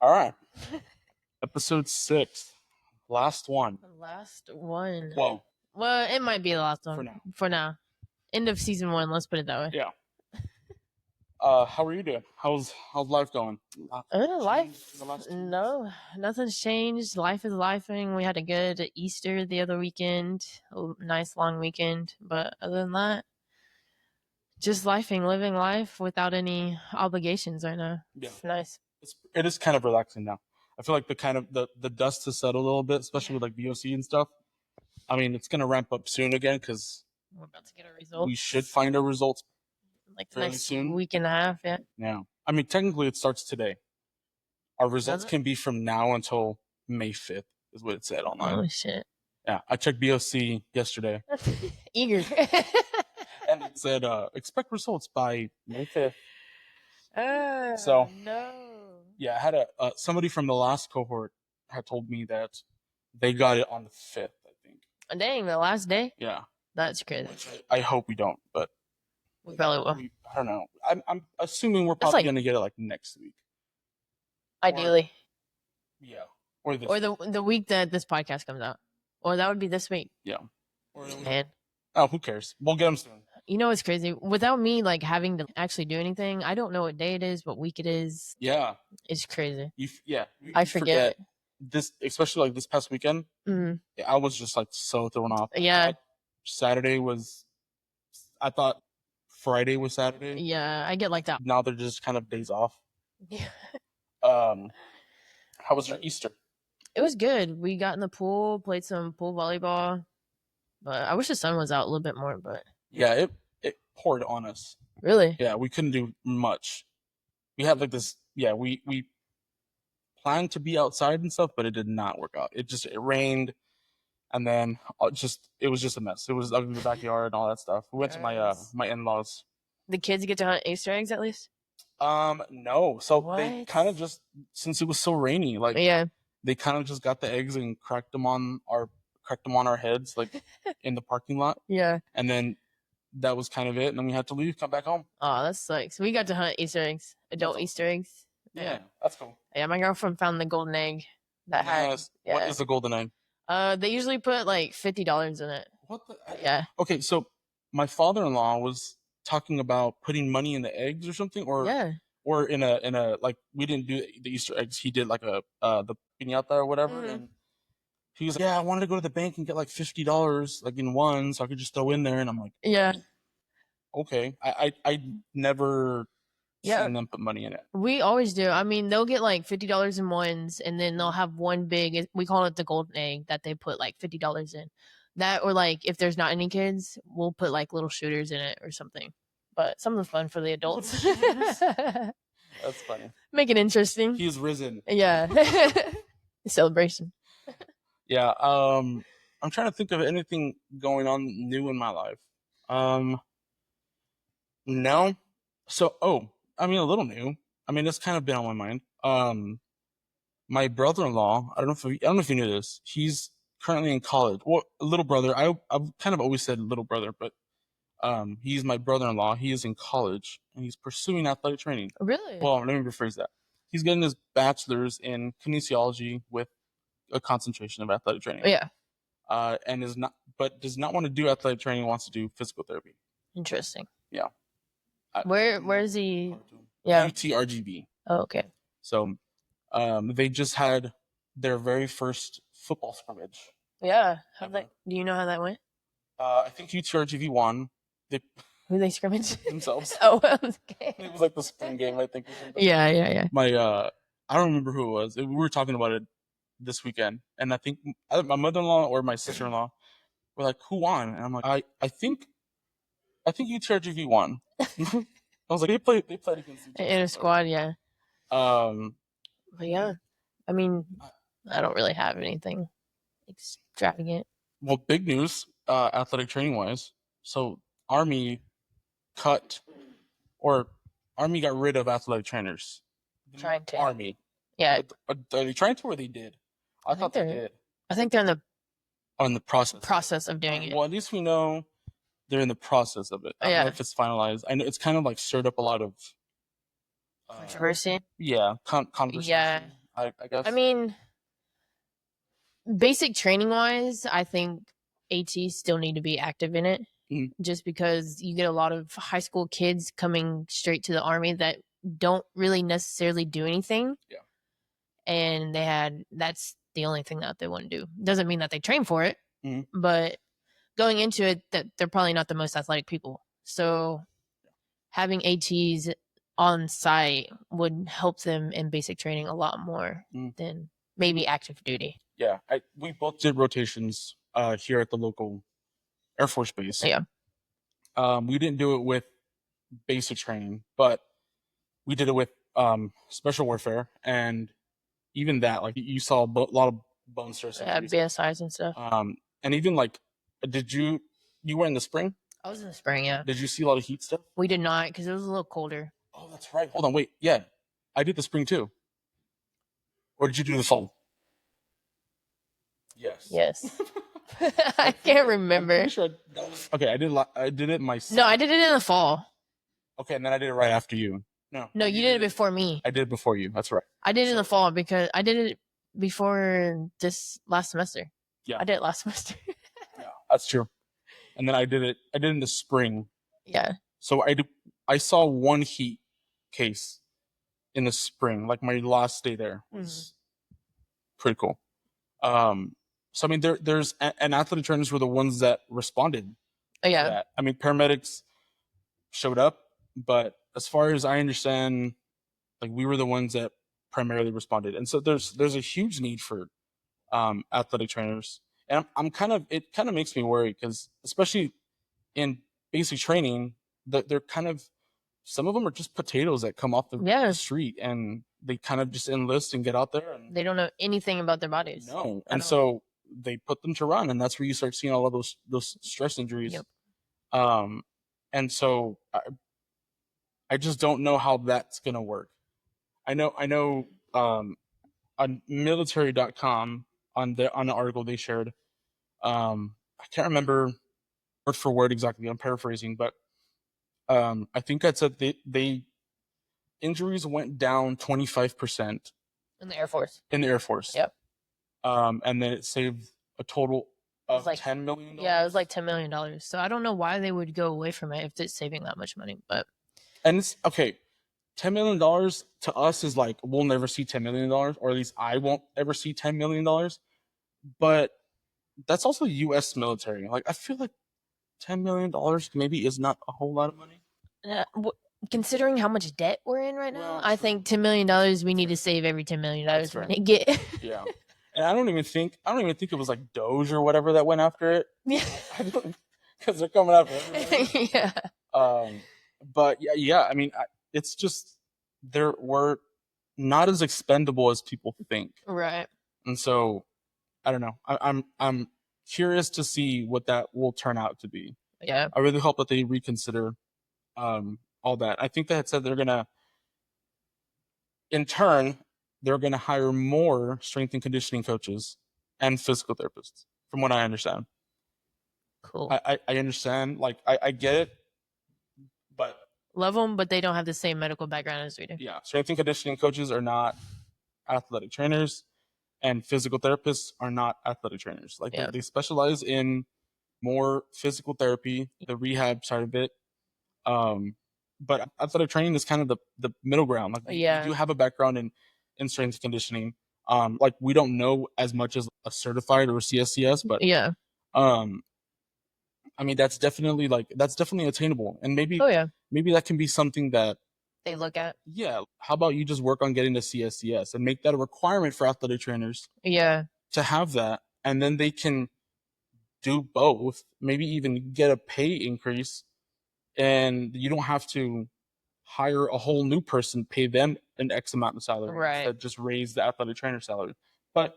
All right. Episode 6. Last one. The last one. Whoa. Well, it might be the last one. For now. For now. End of season 1, let's put it that way. Yeah. How are you doing? How's life going? Life? No, nothing's changed. Life is lifing. We had a good Easter the other weekend. A nice long weekend. But other than that, just lifing, living life without any obligations right now. Yeah. It's nice. It is kind of relaxing now. I feel like the dust has settled a little bit, especially with like VOC and stuff. I mean, it's gonna ramp up soon again because we're about to get our results. We should find our results like the next soon. Week and a half. Yeah. Yeah. I mean, technically, it starts today. Our results can be from now until May 5th, is what it said online. Oh shit. Yeah, I checked BOC yesterday. Eager. And it said, expect results by May 5th. So no. Yeah, I had somebody from the last cohort had told me that they got it on the 5th, I think. Dang, the last day? Yeah. That's crazy. I hope we don't, but we probably will. I don't know. I'm assuming we're probably gonna get it like next week. Ideally. Yeah. Or the week that this podcast comes out. Or that would be this week. Yeah. Man. Oh, who cares? We'll get them soon. You know what's crazy? Without me like having to actually do anything, I don't know what day it is, what week it is. Yeah. It's crazy. I forget. This, especially like this past weekend, I was just like so thrown off. Yeah. Saturday was, I thought Friday was Saturday. Yeah, I get like that. Now they're just kind of days off. Yeah. How was your Easter? It was good. We got in the pool, played some pool volleyball. But I wish the sun was out a little bit more, but yeah, it poured on us. Really? Yeah, we couldn't do much. We had like this, we planned to be outside and stuff, but it did not work out. It rained, and then it was just a mess. It was in the backyard and all that stuff. We went to my in-laws. The kids get to hunt Easter eggs at least? No. So they kind of just, since it was so rainy, like they kind of just got the eggs and cracked them on our heads, like in the parking lot. Yeah. And then that was kind of it. And then we had to leave, come back home. Oh, that sucks. We got to hunt Easter eggs, adult Easter eggs. Yeah, that's cool. Yeah, my girlfriend found the golden egg that had. Yeah. What is the golden egg? They usually put like $50 in it. What the? Yeah. Okay, so my father-in-law was talking about putting money in the eggs or something, or in a like, we didn't do the Easter eggs. He did like the piñata or whatever, and he was like, I wanted to go to the bank and get like $50 like in one, so I could just throw in there. And I'm like, okay. I never seen them put money in it. We always do. I mean, they'll get like $50 in ones, and then they'll have one big, we call it the golden egg, that they put like $50 in. That, or like if there's not any kids, we'll put like little shooters in it or something. But something fun for the adults. That's funny. Make it interesting. He's risen. Yeah. Celebration. Yeah. I'm trying to think of anything going on new in my life. No. So, I mean, a little new. I mean, it's kind of been on my mind. My brother-in-law, I don't know if you knew this. He's currently in college. Well, little brother. I've kind of always said little brother, but he's my brother-in-law. He is in college and he's pursuing athletic training. Really? Well, let me rephrase that. He's getting his bachelor's in kinesiology with a concentration of athletic training. Yeah. And does not want to do athletic training. Wants to do physical therapy. Interesting. Yeah. Where is he? Yeah. UTRGV. Oh, okay. So, they just had their very first football scrimmage. Yeah. Do you know how that went? I think UTRGV won. Who they scrimmaged? Themselves. Oh, okay. It was like the spring game, I think. Or something. Yeah. I don't remember who it was. We were talking about it this weekend, and I think my mother-in-law or my sister-in-law were like, "Who won?" And I'm like, "I think UTRGV won." I was like, they played against each other in a squad, yeah. But yeah, I mean, I don't really have anything extravagant. Well, big news, athletic training wise. So Army got rid of athletic trainers. Trying to. Army. Yeah. Are they trying to, or they did? I thought they did. I think they're in the process of doing it. Well, at least we know they're in the process of it. I don't know if it's finalized. I know it's kind of like stirred up a lot of controversy. Yeah, conversation. Yeah, I guess. I mean, basic training wise, I think ATs still need to be active in it. Mhm. Just because you get a lot of high school kids coming straight to the army that don't really necessarily do anything. Yeah. And that's the only thing that they want to do. Doesn't mean that they train for it, Mhm. but going into it, that they're probably not the most athletic people. So having ATs on site would help them in basic training a lot more than maybe active duty. Yeah, we both did rotations here at the local Air Force base. Yeah. We didn't do it with basic training, but we did it with special warfare, and even that, like you saw a lot of bone stress injuries. BSIs and stuff. And even like, did you were in the spring? I was in the spring, yeah. Did you see a lot of heat stuff? We did not because it was a little colder. Oh, that's right. Hold on, wait. Yeah, I did the spring too. Or did you do the fall? Yes. Yes. I can't remember. Sure okay, I did it myself. No, I did it in the fall. Okay, and then I did it right after you. No, you did it before me. I did it before you. That's right. I did it in the fall because I did it before this last semester. Yeah, I did it last semester. Yeah, that's true. And then I did it in the spring. Yeah. So I saw one heat case in the spring, like my last day there was pretty cool. So I mean, there's and athletic trainers were the ones that responded. Oh, yeah. To that. I mean, paramedics showed up, but as far as I understand, like we were the ones that primarily responded, and so there's a huge need for athletic trainers, and I'm kind of it kind of makes me worry because especially in basic training, that they're kind of some of them are just potatoes that come off the street and they kind of just enlist and get out there and they don't know anything about their bodies. No, and so they put them to run, and that's where you start seeing all of those stress injuries. Yep. And so I just don't know how that's gonna work. I know on military.com on the article they shared, I can't remember word for word exactly. I'm paraphrasing, but I think that said they injuries went down 25% in the Air Force. In the Air Force. Yep. And then it saved a total of like $10 million. Yeah, it was like $10 million. So I don't know why they would go away from it if it's saving that much money. But and it's okay. $10 million to us is like we'll never see $10 million, or at least I won't ever see $10 million. But that's also U.S. military. Like I feel like $10 million maybe is not a whole lot of money. Considering how much debt we're in right now, I think $10 million we need to save every $10 million we get. Yeah. And I don't even think it was like Doge or whatever that went after it. Yeah. Because they're coming after everybody. Yeah. But yeah. I mean, it's just we're not as expendable as people think. Right. And so, I don't know. I'm curious to see what that will turn out to be. Yeah. I really hope that they reconsider all that. I think they had said they're gonna, in turn, they're gonna hire more strength and conditioning coaches and physical therapists, from what I understand. Cool. I understand. Like I get it, but love them, but they don't have the same medical background as we do. Yeah, strength and conditioning coaches are not athletic trainers, and physical therapists are not athletic trainers. Like they specialize in more physical therapy, the rehab side of it. But athletic training is kind of the middle ground. Like you do have a background in strength and conditioning. Like we don't know as much as a certified or a CSCS, but I mean that's definitely attainable, and maybe maybe that can be something that they look at. Yeah, how about you just work on getting the CSCS and make that a requirement for athletic trainers? Yeah, to have that, and then they can do both. Maybe even get a pay increase, and you don't have to hire a whole new person, pay them an X amount of salary, right? Just raise the athletic trainer salary. But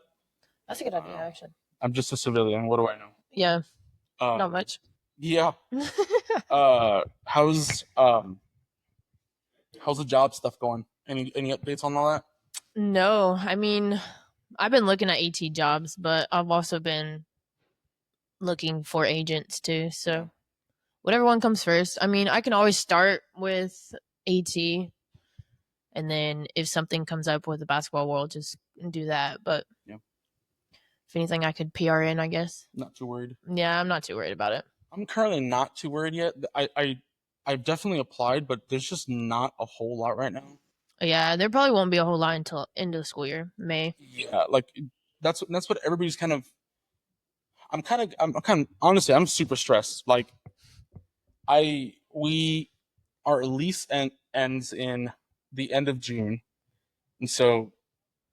that's a good idea, actually. I'm just a civilian. What do I know? Yeah, not much. Yeah. How's the job stuff going? Any updates on all that? No, I mean, I've been looking at AT jobs, but I've also been looking for agents too. So whatever one comes first. I mean, I can always start with AT And then if something comes up with the basketball world, just do that. But Yeah. if anything, I could PR in, I guess. Not too worried. Yeah, I'm not too worried about it. I'm currently not too worried yet. I've definitely applied, but there's just not a whole lot right now. Yeah, there probably won't be a whole lot until end of the school year, May. Yeah, like that's what everybody's kind of. I'm kind of honestly I'm super stressed. Like we our lease ends in the end of June, and so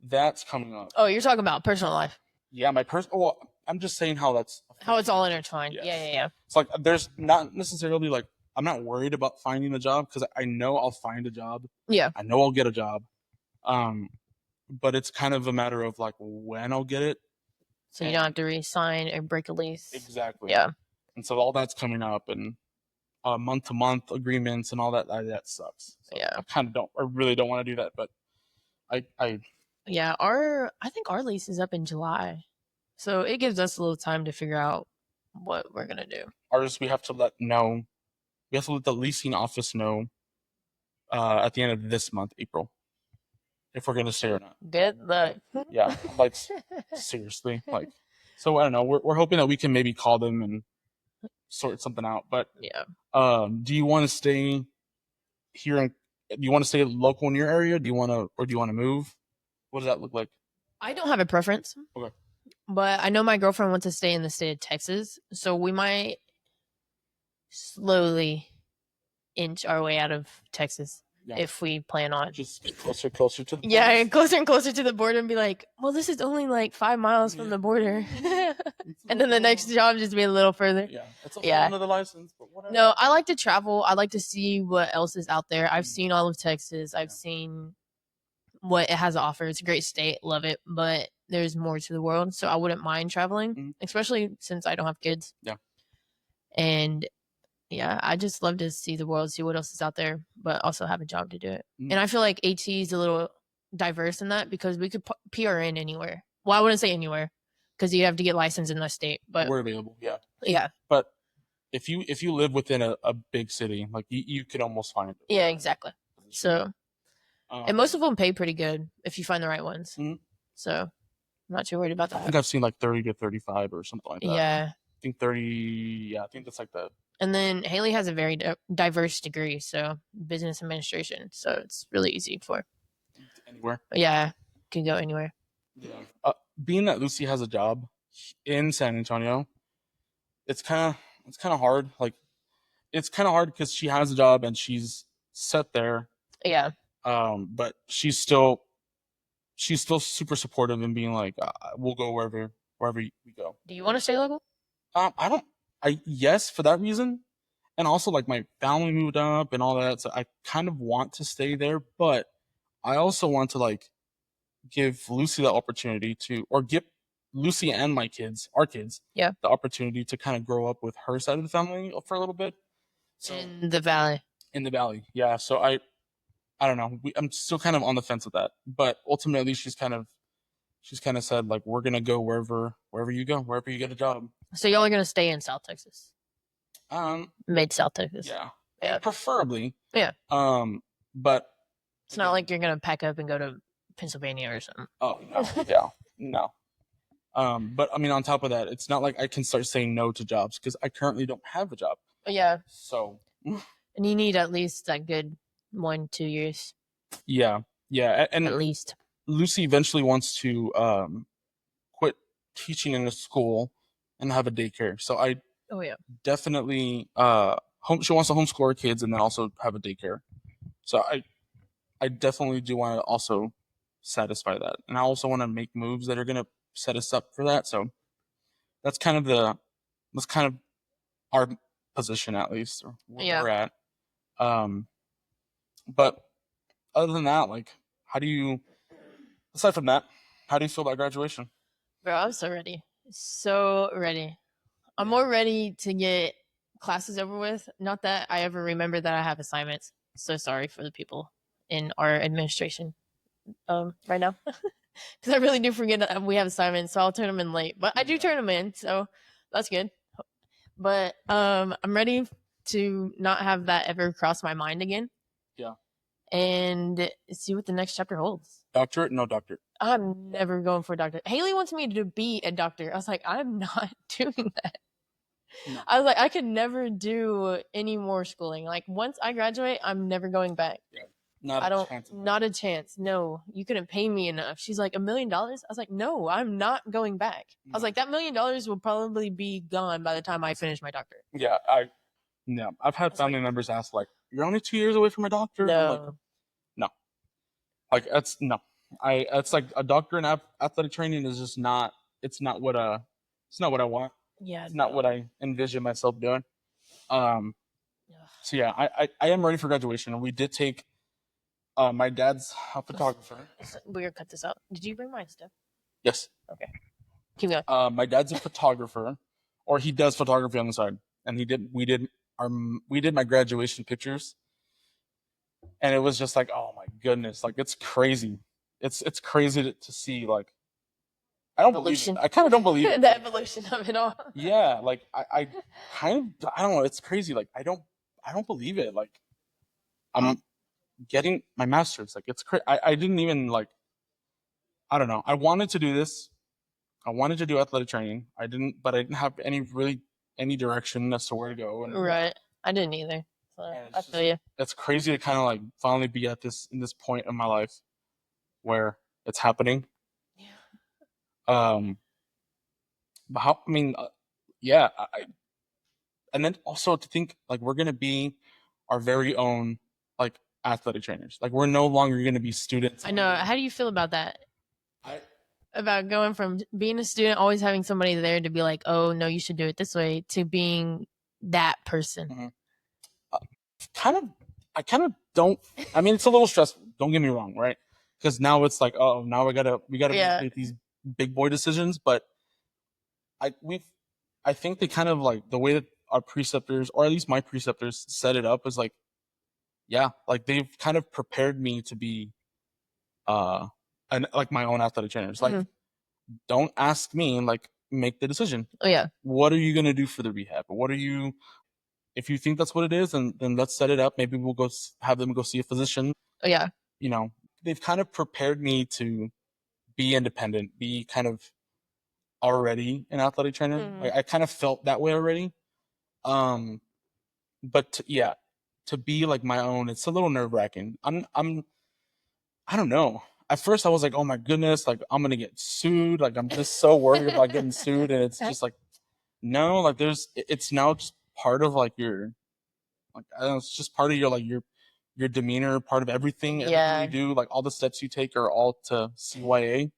that's coming up. Oh, you're talking about personal life. Yeah, my personal. Well, I'm just saying how that's how it's all intertwined. Yes. Yeah. It's like there's not necessarily like I'm not worried about finding a job because I know I'll find a job. Yeah. I know I'll get a job. But it's kind of a matter of like when I'll get it. So you don't have to re-sign or break a lease. Exactly. Yeah. And so all that's coming up, and month to month agreements and all that. That sucks. So Yeah. I really don't want to do that, but I. Yeah, I think our lease is up in July, so it gives us a little time to figure out what we're gonna do. Ours, we have to let the leasing office know at the end of this month, April, if we're gonna stay or not. Good luck. Yeah, like seriously, like. So I don't know. We're hoping that we can maybe call them and sort something out. But yeah. Do you want to stay here? Do you want to stay local in your area? Do you want to move? What does that look like? I don't have a preference. Okay. But I know my girlfriend wants to stay in the state of Texas, so we might slowly inch our way out of Texas if we plan on just get closer to the border. Closer and closer to the border, and be like, well, this is only like 5 miles from the border. And then the next job just be a little further. Yeah, it's another license, but whatever. No, I like to travel. I like to see what else is out there. I've seen all of Texas. I've seen what it has to offer. It's a great state, love it, but there's more to the world, so I wouldn't mind traveling, especially since I don't have kids. Yeah. And yeah, I just love to see the world, see what else is out there, but also have a job to do it. And I feel like AT is a little diverse in that because we could PRN anywhere. Well, I wouldn't say anywhere because you have to get licensed in that state, but we're available. Yeah. Yeah. But if you live within a big city, like you could almost find it. Yeah, exactly. So, and most of them pay pretty good if you find the right ones. So, I'm not too worried about that. I think I've seen like 30 to 35 or something like that. Yeah. I think 30. Yeah, I think that's like the. And then Haley has a very diverse degree, so business administration. So it's really easy for anywhere. Yeah, can go anywhere. Yeah. Being that Lucy has a job in San Antonio, it's kind of hard. Like, it's kind of hard because she has a job and she's set there. Yeah. But she's still super supportive and being like, we'll go wherever we go. Do you want to stay local? Yes, for that reason. And also like my family moved up and all that. So I kind of want to stay there, but I also want to like give Lucy the opportunity or give Lucy and our kids, the opportunity to kind of grow up with her side of the family for a little bit. So, in the valley. Yeah. So I don't know. I'm still kind of on the fence with that, but ultimately she's kind of said like we're gonna go wherever you go, wherever you get a job. So y'all are gonna stay in South Texas. Mid South Texas. Yeah. Preferably. Yeah. But it's not like you're gonna pack up and go to Pennsylvania or something. Oh no. Yeah. No. But I mean, on top of that, it's not like I can start saying no to jobs because I currently don't have a job. Yeah. So. And you need at least that good 1-2 years. Yeah. And at least Lucy eventually wants to quit teaching in a school and have a daycare. So I definitely she wants to homeschool her kids and then also have a daycare. So I definitely do want to also satisfy that. And I also want to make moves that are going to set us up for that. So that's kind of our position, at least, or where we're at. But other than that, like, aside from that, how do you feel about graduation? Bro, I'm so ready. So ready. I'm more ready to get classes over with. Not that I ever remember that I have assignments. So sorry for the people in our administration right now. Because I really do forget that we have assignments, so I'll turn them in late. But I do turn them in, so that's good. But I'm ready to not have that ever cross my mind again. Yeah. and see what the next chapter holds. Doctorate? No doctorate. I'm never going for a doctor. Haley wants me to be a doctor. I was like, I'm not doing that. No. I was like, I could never do any more schooling. Like once I graduate, I'm never going back. Yeah. Not a chance. No, you couldn't pay me enough. She's like, $1 million. I was like, no, I'm not going back. No. I was like, that $1 million will probably be gone by the time I finish my doctorate. Yeah, I've had family members ask like, "You're only 2 years away from a doctor." No. I'm like, no, like that's no. It's like a doctor in athletic training is just not. It's not what I want. Yeah, it's not what I envision myself doing. So yeah, I am ready for graduation. We did take my dad's a photographer. We're gonna cut this out. Did you bring my stuff? Yes. Okay. Keep going. My dad's a photographer, or he does photography on the side, and we did my graduation pictures, and it was just like, oh my goodness, like it's crazy. It's crazy to see. Like, I don't believe it. I kind of don't believe it. The evolution of it all. Yeah, like I kind of, I don't know. It's crazy. Like I don't believe it. Like I'm getting my master's. Like it's crazy. I didn't even like. I don't know. I wanted to do this. I wanted to do athletic training. But I didn't have any direction as to where to go. And, right. I didn't either. So I feel you. It's crazy to kind of like finally be at in this point in my life where it's happening. Yeah. But how? I mean, yeah. And then also to think like we're gonna be our very own like athletic trainers. Like we're no longer gonna be students. I know. How do you feel about that? About going from being a student, always having somebody there to be like, oh no, you should do it this way, to being that person. Mm-hmm. I kind of don't. I mean, it's a little stressful. Don't get me wrong, right? Because now it's like, oh, now we gotta make these big boy decisions. But I think they kind of like the way that our preceptors, or at least my preceptors, set it up is like, yeah, like they've kind of prepared me to be, like my own athletic trainers. Like, don't ask me, like, make the decision. Oh yeah. What are you gonna do for the rehab? What are you? If you think that's what it is, then let's set it up. Maybe we'll go have them go see a physician. Oh yeah. You know, they've kind of prepared me to be independent, be kind of already an athletic trainer. Mm-hmm. Like I kind of felt that way already. But yeah, to be like my own, it's a little nerve wracking. I don't know. At first I was like, oh my goodness, like I'm going to get sued. Like I'm just so worried about getting sued. And it's just like, no, like it's now just part of like your, like, I don't know, it's just part of your, like your demeanor, part of everything you do. Like all the steps you take are all to CYA.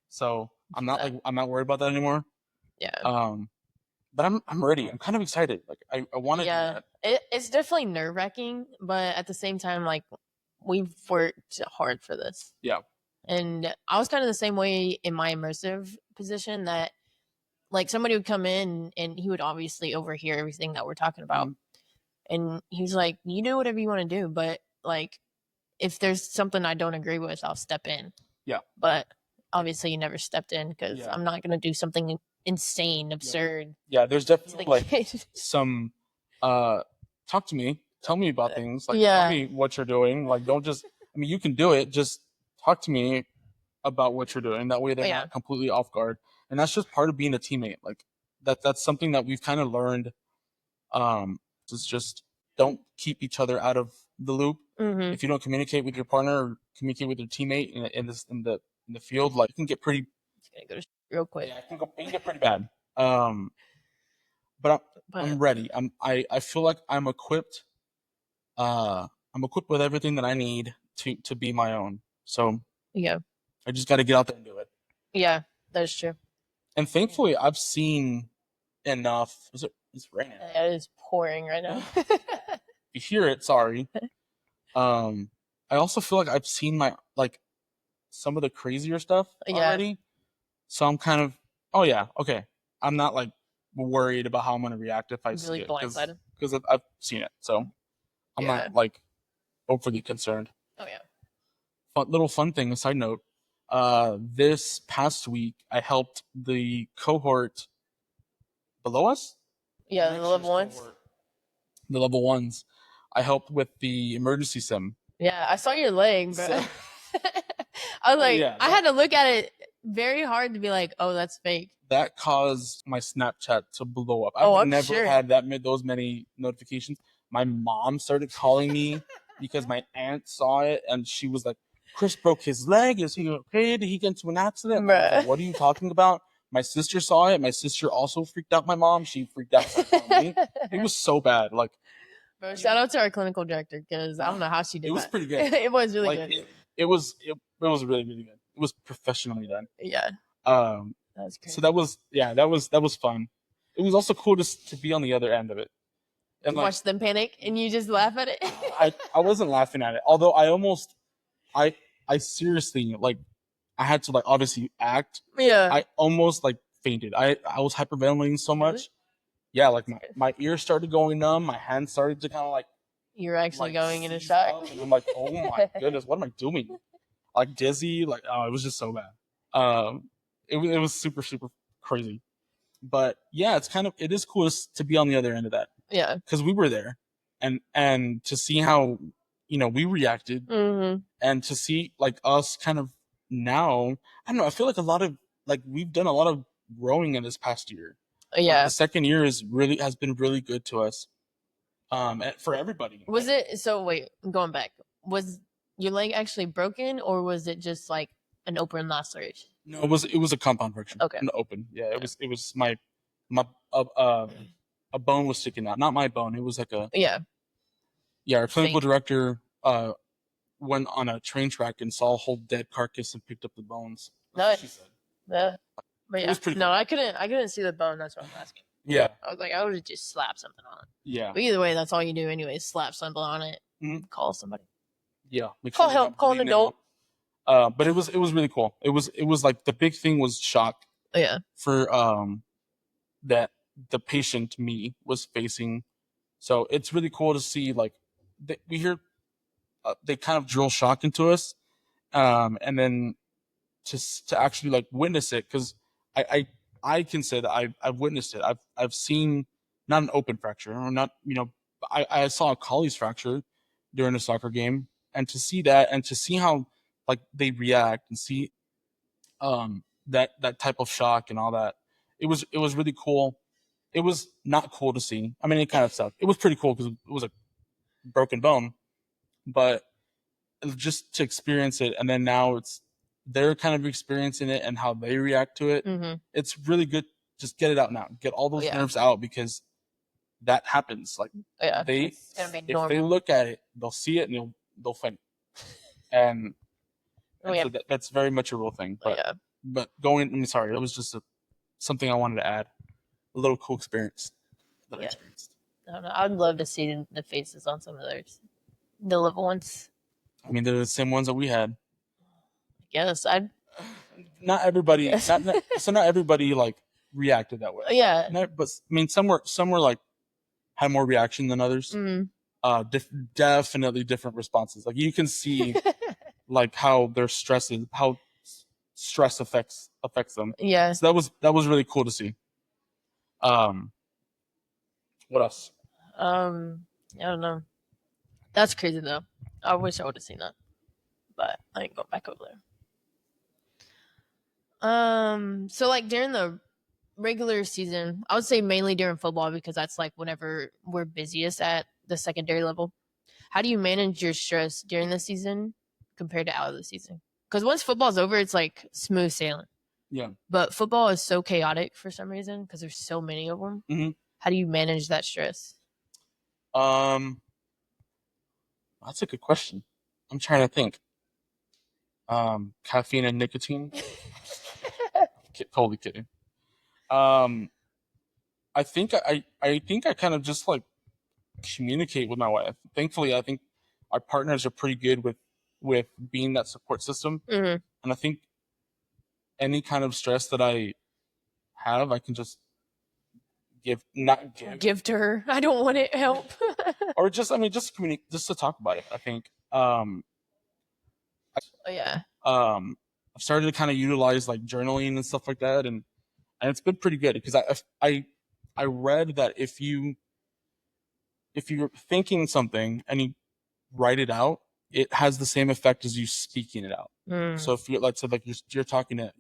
So I'm not worried about that anymore. Yeah. But I'm ready. I'm kind of excited. Like I want to do that. It's definitely nerve wracking, but at the same time, like we've worked hard for this. Yeah. And I was kind of the same way in my immersive position, that like somebody would come in and he would obviously overhear everything that we're talking about. Mm-hmm. And he's like, you do whatever you want to do, but like if there's something I don't agree with, I'll step in. Yeah. But obviously you never stepped in because I'm not going to do something insane, absurd. Yeah, there's definitely like some talk to me, tell me about things, like tell me what you're doing. Like don't just, I mean, you can do it, just talk to me about what you're doing. That way they're not completely off guard. And that's just part of being a teammate. Like that's something that we've kind of learned. It's just don't keep each other out of the loop. Mm-hmm. If you don't communicate with your partner or communicate with your teammate in the field, like it can get pretty. It's gonna go real quick. Yeah, it can get pretty bad. But I'm ready. I feel like I'm equipped. I'm equipped with everything that I need to be my own. So yeah, I just got to get out there and do it. Yeah, that's true. And thankfully, I've seen enough. It's raining. It is pouring right now. You hear it? Sorry. I also feel like I've seen some of the crazier stuff already. So I'm kind of, oh yeah, okay. I'm not like worried about how I'm going to react if I see it. Blindsided. Because I've seen it. So I'm not like overly concerned. Oh yeah. Little fun thing, a side note. This past week, I helped the cohort below us. Yeah, the level ones. The level ones. I helped with the emergency sim. Yeah, I saw your leg, bro. So, I was like, yeah, I had to look at it very hard to be like, oh, that's fake. That caused my Snapchat to blow up. I've never had those many notifications. My mom started calling me because my aunt saw it and she was like, Chris broke his leg. Is he okay? Did he get into an accident? I was like, what are you talking about? My sister saw it. My sister also freaked out my mom. She freaked out me. It was so bad. Like, bro, shout out to our clinical director because I don't know how she did that. It was pretty good. It was really good. It was really, really good. It was professionally done. Yeah. That's crazy. So that was fun. It was also cool to be on the other end of it. And like, watch them panic and you just laugh at it. I wasn't laughing at it. Although I seriously, like, I had to, like, obviously act. Yeah. I almost, like, fainted. I was hyperventilating so much. Really? Yeah, like my ears started going numb, my hands started to kind of like, you're actually like, going in a shock. And I'm like, oh my goodness, what am I doing? Like, dizzy, like, oh, it was just so bad. It was super, super crazy. But yeah, it is cool to be on the other end of that. Yeah. Because we were there and to see how, we reacted, and to see, like, us kind of now, I don't know, I feel like we've done a lot of growing in this past year. Yeah. Like, the second year has been really good to us. For everybody. Was it, so wait, going back, was your leg actually broken or was it just like an open laceration? No, it was a compound fracture. Okay. An open. Yeah, it was my a bone was sticking out. Not my bone. It was like a, yeah. Yeah, our clinical director went on a train track and saw a whole dead carcass and picked up the bones. No, she said. Yeah. But yeah. It was pretty cool. No, I couldn't see the bone, that's what I'm asking. Yeah. I was like, I would have just slapped something on it. Yeah. But either way, that's all you do anyway, slap something on it. Mm-hmm. Call somebody. Yeah. Call help, call an adult. But it was really cool. It was like, the big thing was shock. Oh, yeah. For that the patient, me, was facing. So it's really cool to see, like, we hear they kind of drill shock into us, and then to actually, like, witness it, because I can say that I've witnessed it. I've seen not an open fracture, or not, I saw a Colles fracture during a soccer game, and to see that and to see how, like, they react and see that type of shock and all that, it was really cool. It was not cool to see. I mean, it kind of sucked. It was pretty cool because it was a broken bone, but just to experience it, and then now they're kind of experiencing it and how they react to it. Mm-hmm. It's really good. Just get it out now. Get all those nerves out, because that happens. Like, if they look at it, they'll see it and they'll faint. And so that's very much a real thing. But I'm sorry, it was just something I wanted to add. A little cool experience that I experienced. I don't know. I'd love to see the faces on some of those, the little ones. I mean, they're the same ones that we had. Yes, not everybody. Not everybody, like, reacted that way. Yeah. But I mean, some were like, had more reaction than others. Mm-hmm. Definitely different responses. Like, you can see like how their how stress affects them. Yeah. So that was really cool to see. What else? I don't know. That's crazy though. I wish I would have seen that, but I ain't going back over there. So like during the regular season, I would say mainly during football, because that's like whenever we're busiest at the secondary level. How do you manage your stress during the season compared to out of the season? Because once football's over, it's like smooth sailing. Yeah. But football is so chaotic for some reason because there's so many of them. Mm-hmm. How do you manage that stress? That's a good question. I'm trying to think. Caffeine and nicotine. Totally kidding. I think I kind of just, like, communicate with my wife. Thankfully, I think our partners are pretty good with being that support system. Mm-hmm. And I think any kind of stress that I have, I can just give to her. I don't want it help. Or just communicate, just to talk about it. I think I've started to kind of utilize, like, journaling and stuff like that, and it's been pretty good, because I read that if you're thinking something and you write it out, it has the same effect as you speaking it out. So if you're, let's say, like you're talking to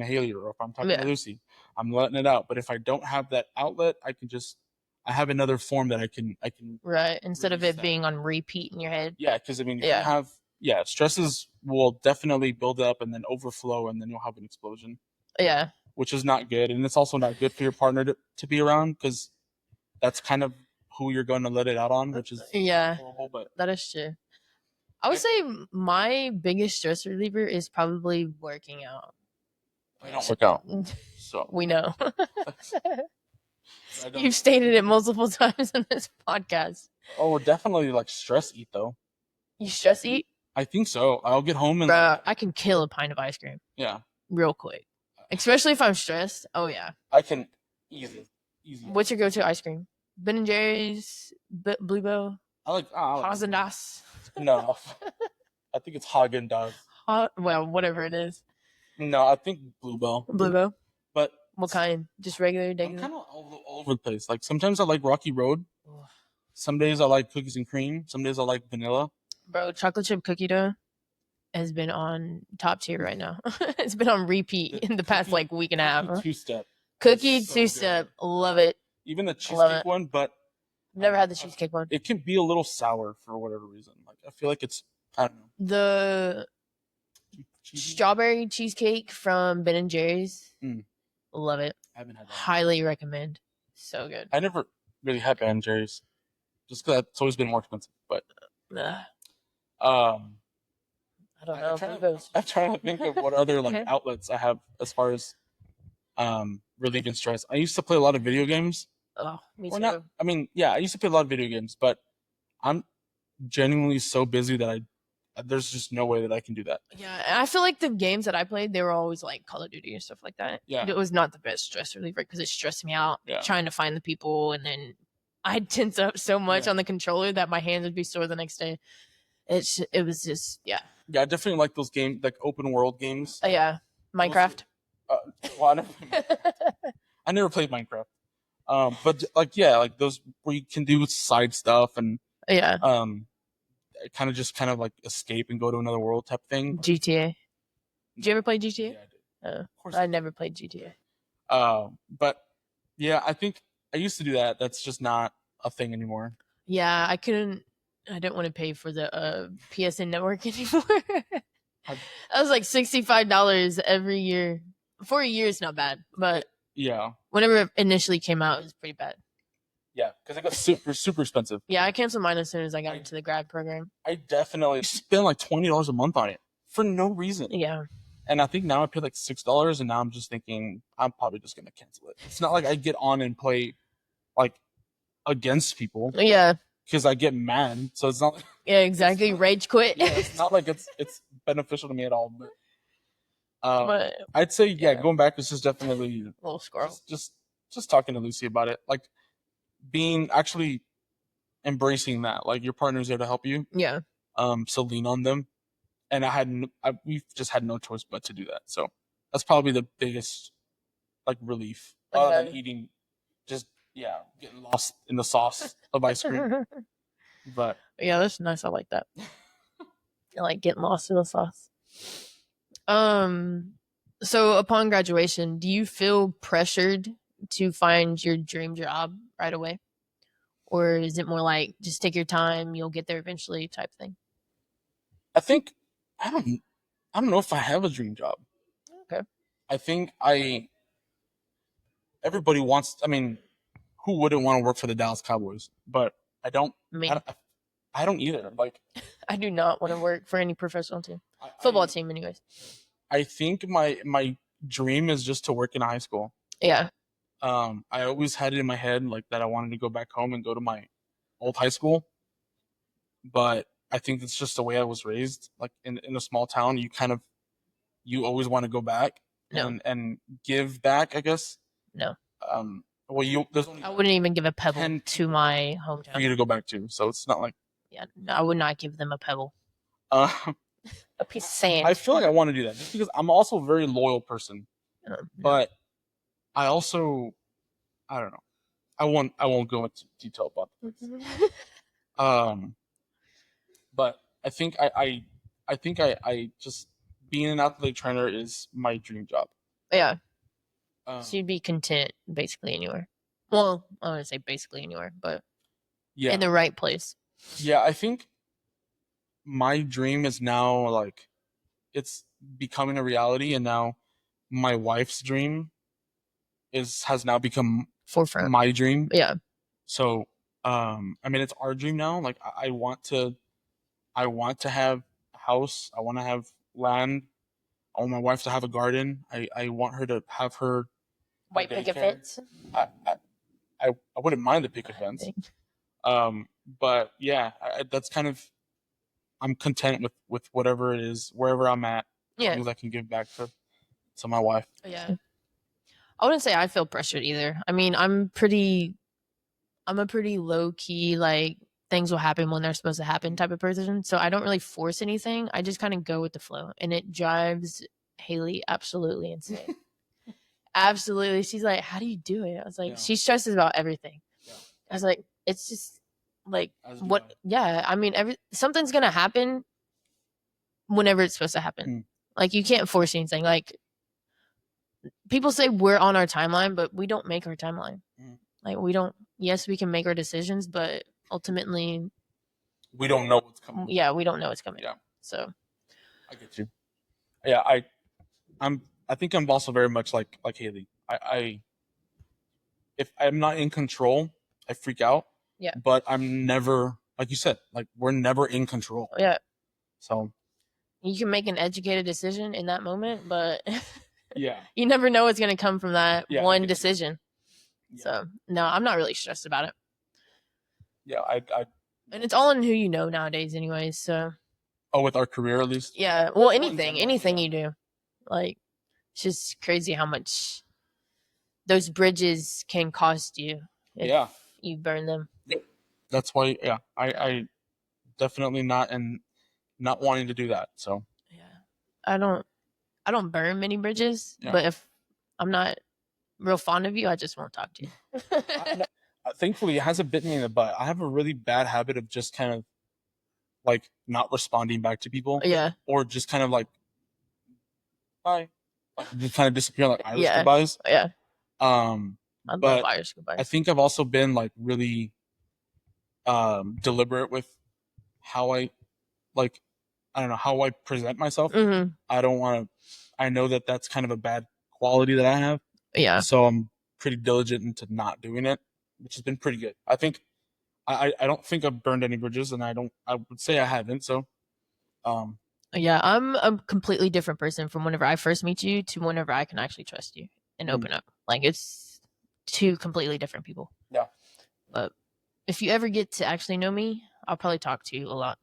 Haley, or if I'm talking to Lucy, I'm letting it out. But if I don't have that outlet, I have another form that I can right, instead of it being on repeat in your head. Yeah, because I mean, if you have stresses will definitely build up and then overflow, and then you'll have an explosion. Yeah, which is not good, and it's also not good for your partner to be around, because that's kind of who you're going to let it out on, which is horrible. But that is true. I would say my biggest stress reliever is probably working out. I don't work out, so we know. You've stated it multiple times in this podcast. Oh, definitely like stress eat though. You stress eat? I think so. I'll get home and Bruh, I can kill a pint of ice cream. Yeah. Real quick. Especially if I'm stressed. Oh yeah. I can easy. What's your go-to ice cream? Ben and Jerry's, Blue Bell. I like Haagen-Dazs. No, I think it's Haagen-Dazs. Well, whatever it is. No, I think Blue Bell. Blue Bell. But what kind? Just regular? I'm kind of all over the place. Like sometimes I like Rocky Road. Some days I like cookies and cream. Some days I like vanilla. Bro, chocolate chip cookie dough has been on top tier right now. It's been on repeat in the past like week and a half. Two-step. Cookie two-step. Love it. Even the cheesecake one, but never had the cheesecake one. It can be a little sour for whatever reason. Like I feel like it's, I don't know. The strawberry cheesecake from Ben and Jerry's. Love it. I haven't had that. Highly recommend. So good. I never really had Ben and Jerry's, just because it's always been more expensive. But I don't know. I'm trying to think of what other like outlets I have as far as relieving stress. I used to play a lot of video games. Oh, me too. I used to play a lot of video games, but I'm genuinely so busy that there's just no way that I can do that. Yeah, and I feel like the games that I played, they were always like Call of Duty and stuff like that. Yeah, it was not the best stress reliever because it stressed me out trying to find the people, and then I'd tense up so much on the controller that my hands would be sore the next day. It was just Yeah, I definitely like those games, like open world games. Yeah, Minecraft. Well, I never played Minecraft. But like those where you can do side stuff and kind of like escape and go to another world type thing. GTA. Did you ever play GTA? Yeah, I did. Of course, I never played GTA. But yeah, I think I used to do that. That's just not a thing anymore. Yeah, I couldn't. I didn't want to pay for the PSN network anymore. That was like $65 every year. For a year, it's not bad, but whenever it initially came out, it was pretty bad. Yeah, because it got super expensive. Yeah, I canceled mine as soon as I got into the grad program. I definitely spent like $20 a month on it for no reason. Yeah. And I think now I pay like $6, and now I'm just thinking I'm probably just gonna cancel it. It's not like I get on and play like against people. Yeah. Because I get mad, so it's not. Yeah, exactly. Rage quit. Yeah, it's not like it's beneficial to me at all. But I'd say going back, this is definitely a little squirrel. Just talking to Lucy about it, like being actually embracing that, like your partner's there to help you. Yeah. So lean on them, and we've just had no choice but to do that. So that's probably the biggest like relief, other than eating, just getting lost in the sauce of ice cream. But yeah, that's nice. I like that. I like getting lost in the sauce. So upon graduation, do you feel pressured to find your dream job right away? Or is it more like just take your time, you'll get there eventually type thing? I think I don't know if I have a dream job. Okay. I think everybody wants, I mean, who wouldn't want to work for the Dallas Cowboys? But I don't. I don't either. Like, I do not want to work for any professional team, football team, anyways. I think my dream is just to work in high school. Yeah. I always had it in my head like that I wanted to go back home and go to my old high school, but I think it's just the way I was raised. Like in a small town, you always want to go back and give back, I guess. No. Well, I wouldn't even give a pebble to my hometown for you to go back to. So it's not like. Yeah, no, I would not give them a pebble. A piece of sand. I feel like I want to do that just because I'm also a very loyal person, but I also, I don't know. I won't go into detail about this. But I think I just being an athletic trainer is my dream job. Yeah. So Um, you'd be content basically anywhere. Well, I wouldn't say basically anywhere, but in yeah, the right place. yeah. I think my dream is now like it's becoming a reality, and now my wife's dream is has now become Forefront. my dream. Yeah. So, I mean, it's our dream now. Like, I want to have a house. I want to have land. I want my wife to have a garden. I want her to have her White picket fence. I, I, I wouldn't mind the picket fence. But yeah, that's kind of I'm content with whatever it is, wherever I'm at, as long Yeah. as I can give back to my wife. Yeah. I wouldn't say I feel pressured either. I mean, I'm a pretty low key, like things will happen when they're supposed to happen type of person. So I don't really force anything. I just kind of go with the flow. And it drives Haley absolutely insane. Absolutely. She's like, how do you do it? I was like, she stresses about everything. I was like, it's just like what yeah, I mean something's gonna happen whenever it's supposed to happen. Like you can't force anything. Like people say we're on our timeline, but we don't make our timeline. Like we don't. Yes, we can make our decisions, but ultimately, we don't know what's coming. Yeah, we don't know what's coming. Yeah. So I get you. Yeah, I think I'm also very much like Haley. I if I'm not in control, I freak out. Yeah. But I'm never, like you said, like we're never in control. Yeah. So you can make an educated decision in that moment, but yeah, you never know what's going to come from that one decision. decision. Yeah. So no, I'm not really stressed about it. Yeah, and it's all in who you know nowadays, anyways. So with our career at least. Yeah, well, anything you do, like it's just crazy how much those bridges can cost you if you burn them. That's why, I definitely not wanting to do that. So yeah, I don't burn many bridges, but if I'm not real fond of you, I just won't talk to you. Thankfully, it hasn't bitten me in the butt. I have a really bad habit of just kind of like not responding back to people. Yeah. Or just kind of like bye. Like just kind of disappear like Irish goodbyes. Yeah. I but love Irish goodbyes. I think I've also been like really deliberate with how I like I don't know how I present myself. Mm-hmm. I don't want to. I know that that's kind of a bad quality that I have. Yeah. So I'm pretty diligent into not doing it, which has been pretty good. I think I don't think I've burned any bridges, and I would say I haven't. So, yeah, I'm a completely different person from whenever I first meet you to whenever I can actually trust you and open up. Like it's two completely different people. Yeah. But if you ever get to actually know me, I'll probably talk to you a lot.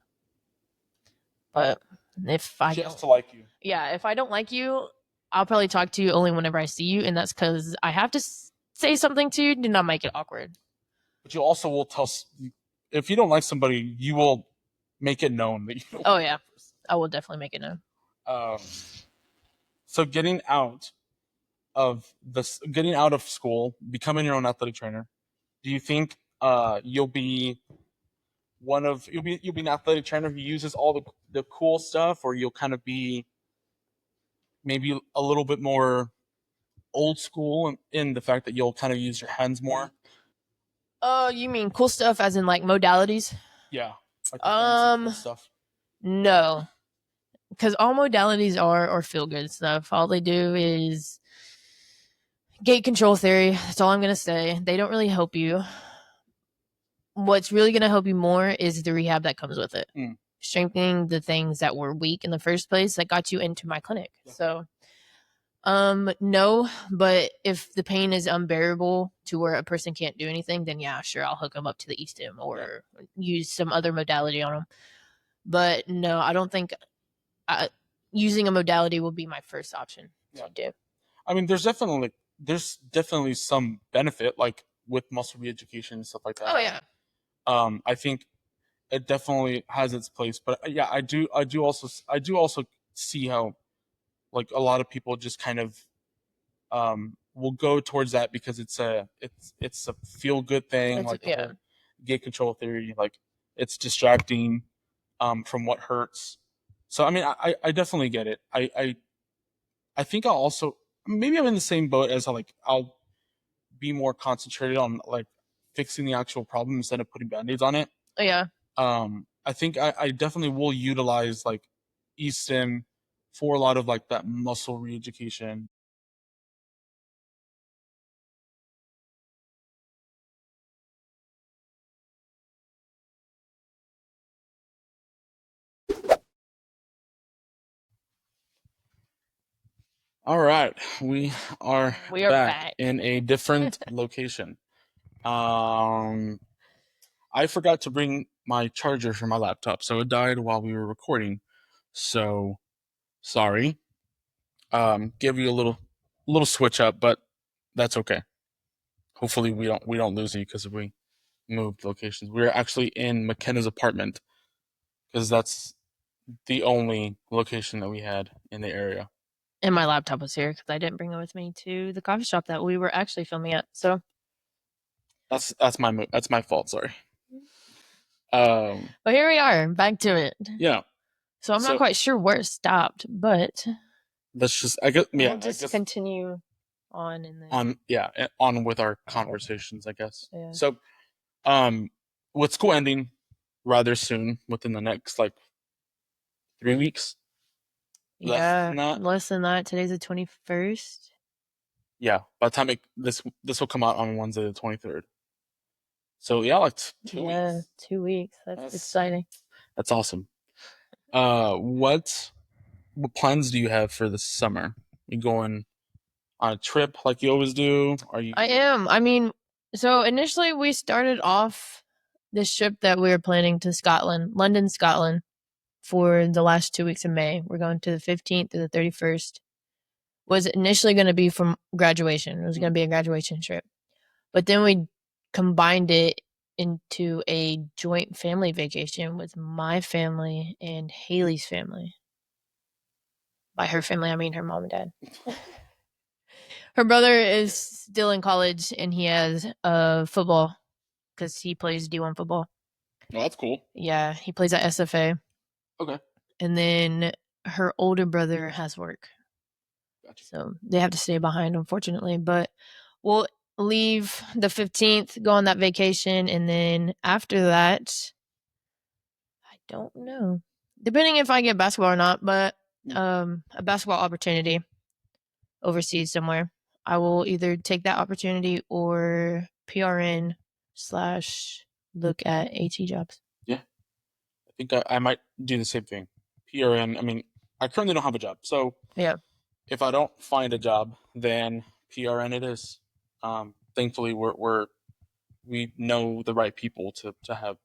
But if I just to like you, yeah, if I don't like you, I'll probably talk to you only whenever I see you, and that's because I have to say something to you to not make it awkward. But you also will tell if you don't like somebody, you will make it known that you don't. Oh yeah, I will definitely make it known. So getting out of school, becoming your own athletic trainer, do you think you'll be you'll be an athletic trainer who uses all the cool stuff, or you'll kind of be maybe a little bit more old school in the fact that you'll kind of use your hands more? Oh, you mean cool stuff as in like modalities? Yeah. Like the fancy cool stuff. No. Because all modalities are feel good stuff. All they do is gate control theory. That's all I'm gonna say. They don't really help you. What's really gonna help you more is the rehab that comes with it. Strengthening the things that were weak in the first place that got you into my clinic. Yeah. So no, but if the pain is unbearable to where a person can't do anything, then yeah, sure, I'll hook them up to the E-stim or use some other modality on them. But no, I don't think using a modality will be my first option to do. I mean, there's definitely some benefit, like with muscle re-education and stuff like that. Oh yeah. I think it definitely has its place, but yeah, I do also see how like a lot of people just kind of will go towards that because it's a feel good thing, like the whole gate control theory, like it's distracting. from what hurts. So I mean, I definitely get it. I think I'll also maybe I'm in the same boat as like I'll be more concentrated on like fixing the actual problem instead of putting band-aids on it. Oh, yeah. I think I definitely will utilize like eSIM for a lot of like that muscle re-education. All right, we are We are back back. in a different location. Um, I forgot to bring my charger for my laptop, so it died while we were recording. So sorry. Give you a little switch up, but that's okay. Hopefully we don't lose you because we moved locations. We're actually in McKenna's apartment because that's the only location that we had in the area. And my laptop was here because I didn't bring it with me to the coffee shop that we were actually filming at. So That's my fault. Sorry. Um, but here we are, back to it. yeah. So I'm not quite sure where it stopped, but Let's just I guess we'll just continue on and then on with our conversations, I guess. Yeah. So with school ending rather soon, within the next like 3 weeks. Less than that. Today's the 21st. Yeah, by the time this will come out on Wednesday the 23rd. So yeah, like 2 weeks. 2 weeks. That's exciting. That's awesome. What plans do you have for the summer? You going on a trip like you always do? Are you? I am. I mean, so initially we started off this trip that we were planning to Scotland, London, Scotland, for the last 2 weeks of May. We're going to the 15th to the 31st. Was initially going to be from graduation. It was going to be a graduation trip. But then we combined it into a joint family vacation with my family and Haley's family. By her family, I mean her mom and dad. Her brother is still in college and he has football because he plays D1 football. Oh, that's cool. Yeah, he plays at SFA. Okay. And then her older brother has work. Gotcha. So they have to stay behind, unfortunately. But we'll leave the 15th, go on that vacation. And then after that, I don't know. Depending if I get basketball or not, but a basketball opportunity overseas somewhere. I will either take that opportunity or PRN / look at AT jobs. Yeah. I think I might do the same thing. PRN, I mean, I currently don't have a job. So yeah, if I don't find a job, then PRN it is. Thankfully, we know the right people to have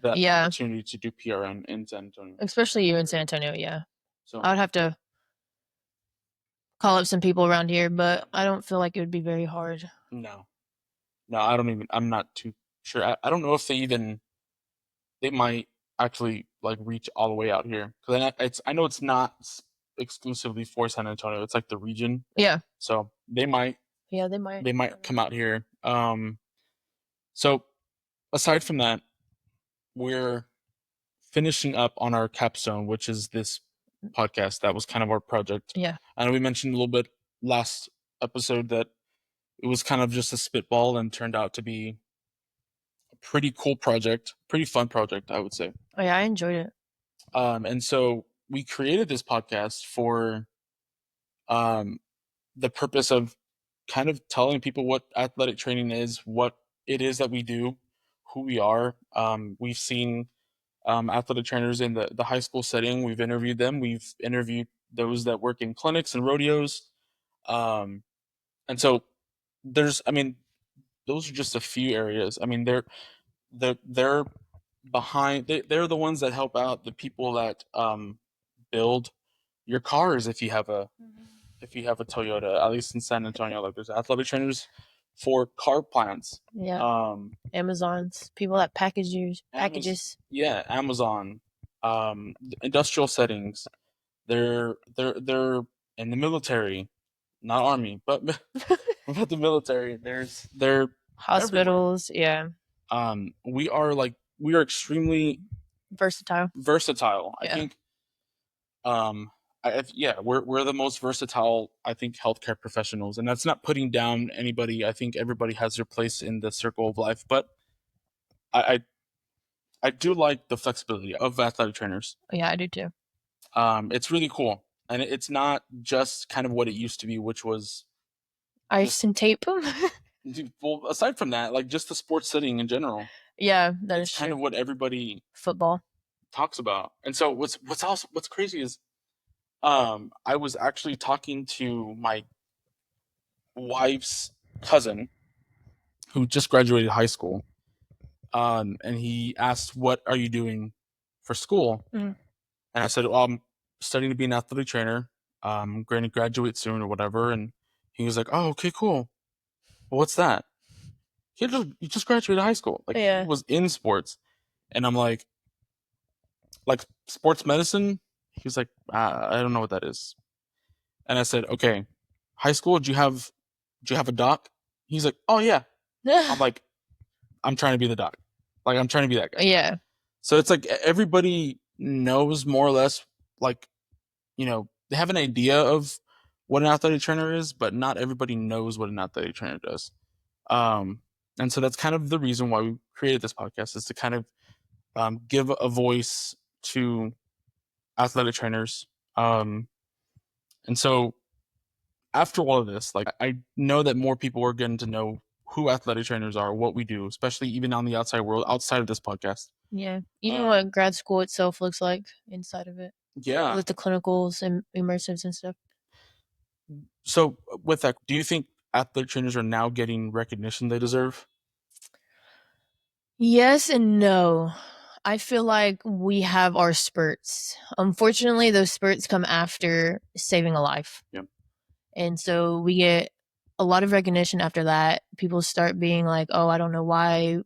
that opportunity to do PRN in San Antonio. Especially you in San Antonio, yeah. So I would have to call up some people around here, but I don't feel like it would be very hard. No, I don't even. I'm not too sure. I don't know if they might actually like reach all the way out here because I know it's not exclusively for San Antonio. It's like the region. Yeah. So they might. Yeah, they might. They might come out here. So aside from that, we're finishing up on our capstone, which is this podcast. That was kind of our project. Yeah. I know we mentioned a little bit last episode that it was kind of just a spitball and turned out to be a pretty cool project, pretty fun project, I would say. Oh yeah, I enjoyed it. And so we created this podcast for the purpose of kind of telling people what athletic training is, what it is that we do, who we are. We've seen athletic trainers in the high school setting. We've interviewed them. We've interviewed those that work in clinics and rodeos. And so I mean, those are just a few areas. I mean, they're behind. They're the ones that help out the people that build your cars. If you have a Toyota, at least in San Antonio, like there's athletic trainers for car plants. Yeah. Amazon's people that packages. Yeah, Amazon. Industrial settings. They're in the military, not army, but about the military. They're hospitals. Everywhere. Yeah. We are extremely Versatile. Versatile. Yeah. I think yeah, we're the most versatile, I think, healthcare professionals, and that's not putting down anybody. I think everybody has their place in the circle of life, but I I do like the flexibility of athletic trainers. Yeah, I do too. It's really cool, and it's not just kind of what it used to be, which was Ice and tape. well, aside from that, like just the sports setting in general. Yeah, that It's is kind true. of what everybody Football talks about. And so what's crazy is I was actually talking to my wife's cousin who just graduated high school. And he asked, "What are you doing for school?" Mm. And I said, "Well, I'm studying to be an athletic trainer. I'm going to graduate soon or whatever." And he was like, "Oh, okay, cool. Well, what's that?" He just graduated high school. Like he was in sports. And I'm like sports medicine? He was like, I don't know what that is. And I said, okay, high school, do you have a doc? He's like, oh yeah. I'm like, I'm trying to be the doc. Like I'm trying to be that guy. Yeah. So it's like everybody knows more or less, like, they have an idea of what an athletic trainer is, but not everybody knows what an athletic trainer does. And so that's kind of the reason why we created this podcast, is to kind of give a voice to athletic trainers. And so after all of this, like I know that more people are getting to know who athletic trainers are, what we do, especially even on the outside world, outside of this podcast. Yeah. Even what grad school itself looks like inside of it. Yeah. With the clinicals and immersives and stuff. So with that, do you think athletic trainers are now getting recognition they deserve? Yes and no. I feel like we have our spurts. Unfortunately, those spurts come after saving a life. Yeah. And so we get a lot of recognition after that. People start being like, oh, I don't know why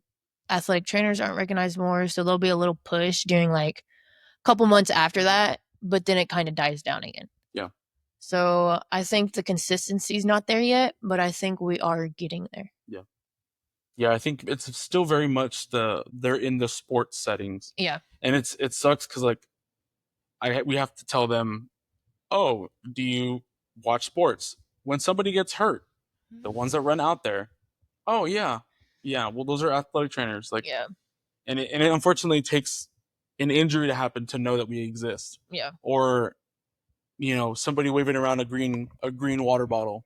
athletic trainers aren't recognized more. So there'll be a little push during like a couple months after that, but then it kind of dies down again. Yeah. So I think the consistency is not there yet, but I think we are getting there. Yeah. Yeah, I think it's still very much they're in the sports settings. Yeah. And it sucks because like we have to tell them, oh, do you watch sports? When somebody gets hurt, the ones that run out there, oh yeah, yeah. Well, those are athletic trainers. Like, Yeah. and it unfortunately takes an injury to happen to know that we exist. Yeah. Or, somebody waving around a green water bottle.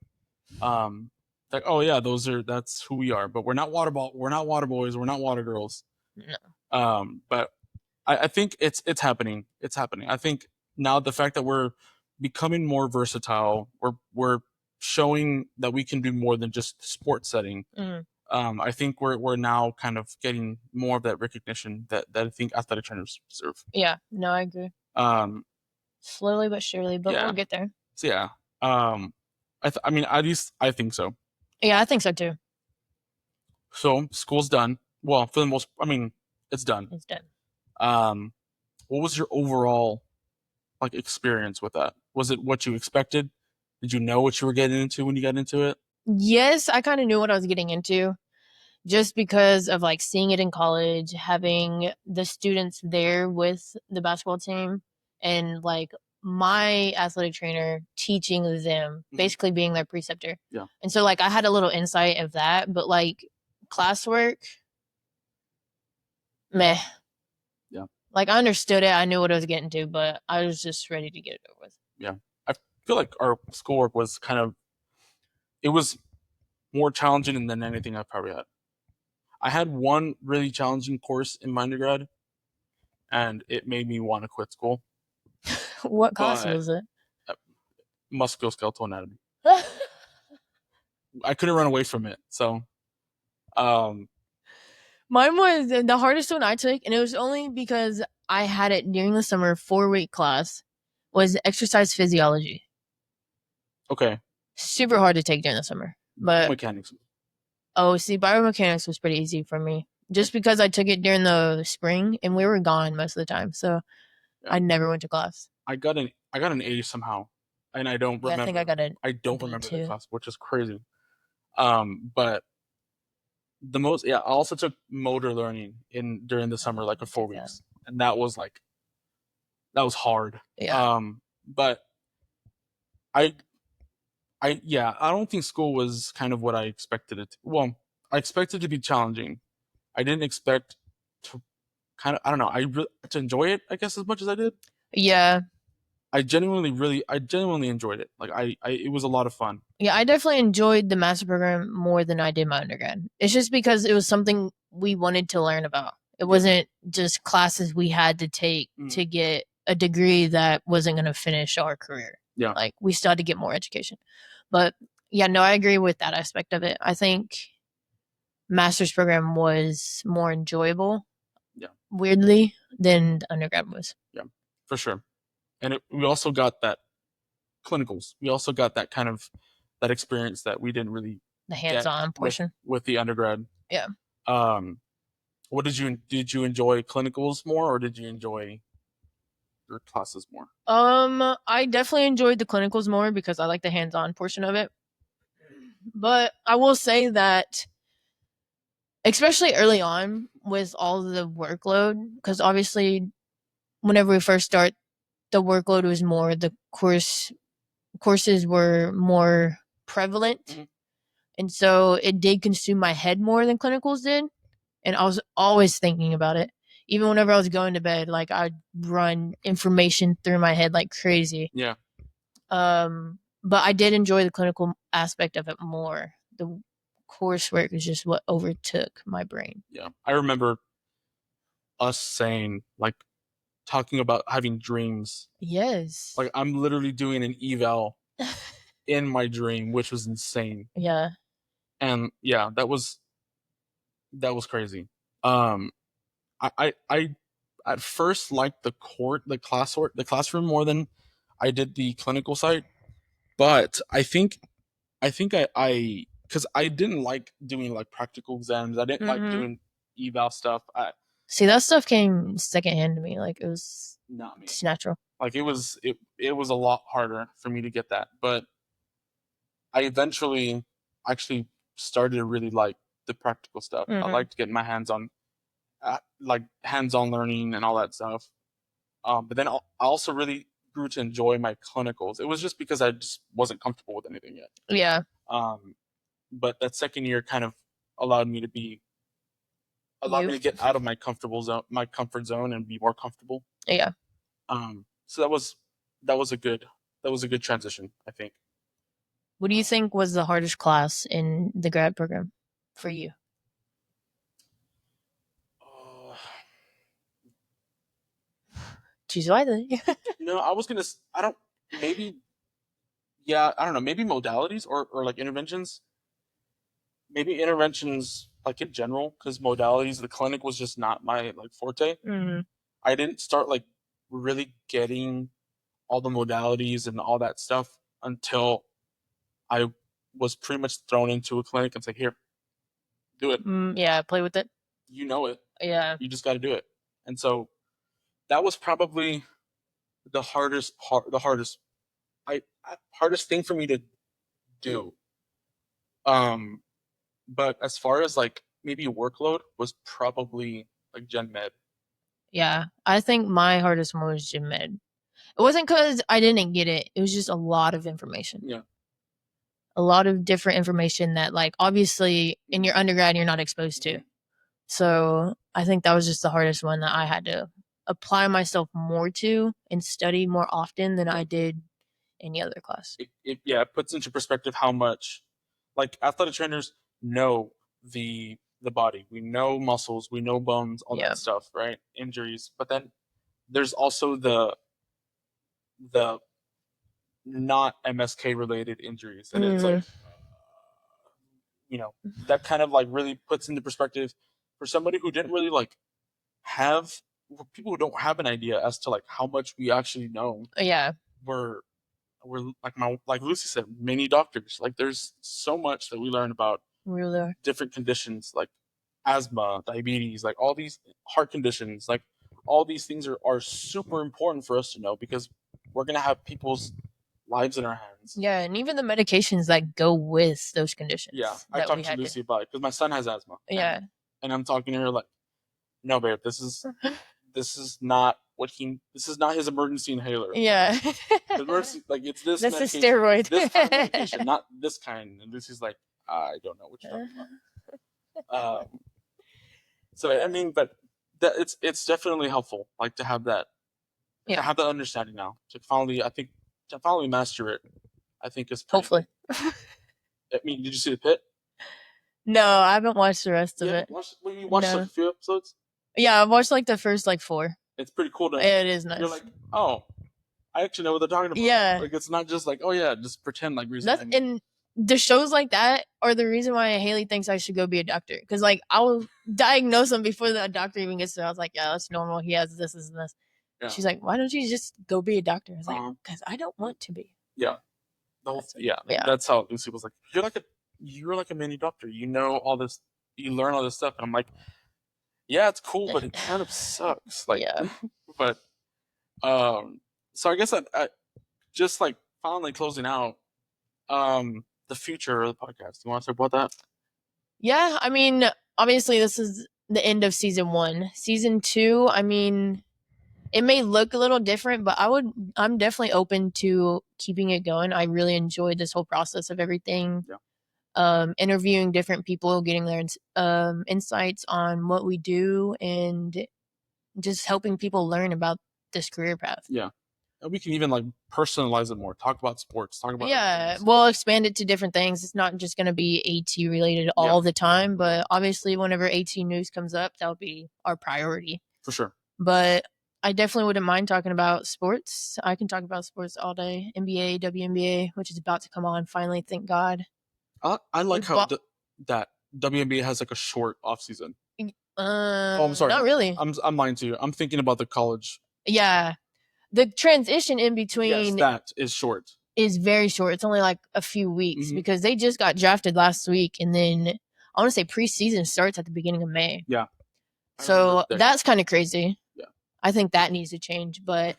Like, oh yeah, that's who we are. But we're not we're not water boys. We're not water girls. No. But I think it's happening. It's happening. I think now the fact that we're becoming more versatile, we're showing that we can do more than just sports setting. I think we're now kind of getting more of that recognition that I think athletic trainers deserve. Yeah, no, I agree. Slowly but surely, but Yeah. we'll get there. So yeah, I mean, at least I think so. Yeah, I think so too. So school's done. Well, for the most, I mean, it's done. It's done. What was your overall like experience with that? Was it what you expected? Did you know what you were getting into when you got into it? Yes, I kind of knew what I was getting into just because of like seeing it in college, having the students there with the basketball team, and like my athletic trainer teaching them, basically being their preceptor. Yeah. And so like I had a little insight of that, but like classwork, meh. Yeah. Like I understood it, I knew what I was getting to, but I was just ready to get it over with. Yeah. I feel like our schoolwork was it was more challenging than anything I've probably had. I had one really challenging course in my undergrad, and it made me want to quit school. What class was it? Musculoskeletal anatomy. I couldn't run away from it. So, mine was the hardest one I took, and it was only because I had it during the summer 4-week class, was exercise physiology. Okay. Super hard to take during the summer. But mechanics. Oh, see, biomechanics was pretty easy for me. Just because I took it during the spring and we were gone most of the time. So I never went to class. I got an A somehow. And I don't remember. I think I got an I don't remember the class, which is crazy. But the most I also took motor learning during the summer, like for 4 weeks. and that was hard. Yeah. But I yeah, I don't think school was kind of what I expected it to. Well, I expected it to be challenging. I didn't expect to kind of, I don't know, to enjoy it, I guess, as much as I did. Yeah. I genuinely enjoyed it. Like it was a lot of fun. Yeah, I definitely enjoyed the master program more than I did my undergrad. It's just because it was something we wanted to learn about. It wasn't just classes we had to take to get a degree that wasn't going to finish our career. Yeah. Like we still had to get more education. But yeah, no, I agree with that aspect of it. I think master's program was more enjoyable. Yeah. Weirdly than the undergrad was. Yeah, for sure. And we also got that clinicals. We also got that kind of that experience that we didn't really the hands-on portion with the undergrad. Yeah. What did you enjoy clinicals more, or did you enjoy your classes more? I definitely enjoyed the clinicals more because I like the hands-on portion of it. But I will say that especially early on with all the workload, because obviously whenever we first start, the workload was more, the courses were more prevalent. Mm-hmm. And so it did consume my head more than clinicals did. And I was always thinking about it. Even whenever I was going to bed, like I'd run information through my head like crazy. Yeah. But I did enjoy the clinical aspect of it more. The coursework is just what overtook my brain. Yeah. I remember us saying, like, talking about having dreams. Yes. Like, I'm literally doing an eval in my dream, which was insane. Yeah. And yeah, that was crazy. I at first liked the classroom more than I did the clinical site, but I think I because I didn't like doing like practical exams. I didn't like doing eval stuff. See, that stuff came secondhand to me. Like it was not me. It's natural. Like it was a lot harder for me to get that, but I eventually actually started to really like the practical stuff. I liked getting my hands on like hands-on learning and all that stuff. But then I also really grew to enjoy my clinicals. It was just because I just wasn't comfortable with anything yet. Yeah. But that second year kind of allowed me to get out of my comfort zone and be more comfortable. Yeah. So that was a good transition, I think. What do you think was the hardest class in the grad program for you? Choose wisely. No, I don't, maybe, yeah, I don't know, maybe modalities or like interventions. Maybe interventions, like in general, because modalities, the clinic was just not my like forte. I didn't start like really getting all the modalities and all that stuff until I was pretty much thrown into a clinic and say, here, do it. Yeah, play with it. You know it. Yeah. You just got to do it. And so that was probably the hardest hardest thing for me to do. But as far as like maybe workload was probably like gen med. Yeah, I think my hardest one was gen med. It wasn't because I didn't get it. It was just a lot of information. Yeah. A lot of different information that, like, obviously in your undergrad, you're not exposed to. So I think that was just the hardest one that I had to apply myself more to and study more often than I did any other class. It puts into perspective how much, like, athletic trainers know the body. We know muscles, we know bones, all that stuff, right? Injuries. But then there's also the not MSK related injuries. And it's like, that kind of like really puts into perspective for somebody who didn't really like have, people who don't have an idea as to like how much we actually know. Yeah. We're like Lucy said, many doctors. Like there's so much that we learn about really different conditions like asthma, diabetes, like all these heart conditions, like all these things are super important for us to know because we're gonna have people's lives in our hands. Yeah, and even the medications that go with those conditions. Yeah, I talked to Lucy about it because my son has asthma. Yeah, and I'm talking to her like, no, babe, this is this is not his emergency inhaler. Yeah. Emergency, like it's this That's a medication. steroid. It's this kind of medication, not this kind. And Lucy's like, I don't know what you're talking about. So I mean, but it's definitely helpful, like to have that understanding now. To finally master it, I think is pretty Hopefully. Cool. I mean, did you see the pit? No, I haven't watched the rest of it. You watched like a few episodes? Yeah, I've watched like the first like 4. It's pretty cool. It is nice. You're like, oh, I actually know what they're talking about. Yeah. Like it's not just like, oh yeah, just pretend like recently. And the shows like that are the reason why Haley thinks I should go be a doctor. Because like I will diagnose him before the doctor even gets there. I was like, yeah, that's normal. He has this, and this. Yeah. She's like, why don't you just go be a doctor? I was like, because I don't want to be. Yeah. That's how Lucy was like, you're like a mini doctor. You know all this, you learn all this stuff. And I'm like, yeah, it's cool, but it kind of sucks. Like, yeah. But so I guess I just like finally closing out the future of the podcast. You want to talk about that? Yeah, I mean, obviously this is the end of season 1. Season 2, I mean, it may look a little different, but I'm definitely open to keeping it going. I really enjoyed this whole process of everything. Yeah. Interviewing different people, getting their insights on what we do, and just helping people learn about this career path. Yeah. And we can even like personalize it more. Talk about sports. Talk about we'll expand it to different things. It's not just going to be AT related all the time, but obviously whenever AT news comes up, that'll be our priority. For sure. But I definitely wouldn't mind talking about sports. I can talk about sports all day. NBA, WNBA, which is about to come on finally, thank God. I like how that WNBA has like a short off season. I'm sorry. Not really. I'm lying to you. I'm thinking about the college. Yeah. The transition in between that is short. Is very short. It's only like a few weeks because they just got drafted last week, and then I want to say preseason starts at the beginning of May. Yeah. So that's kind of crazy. Yeah. I think that needs to change, but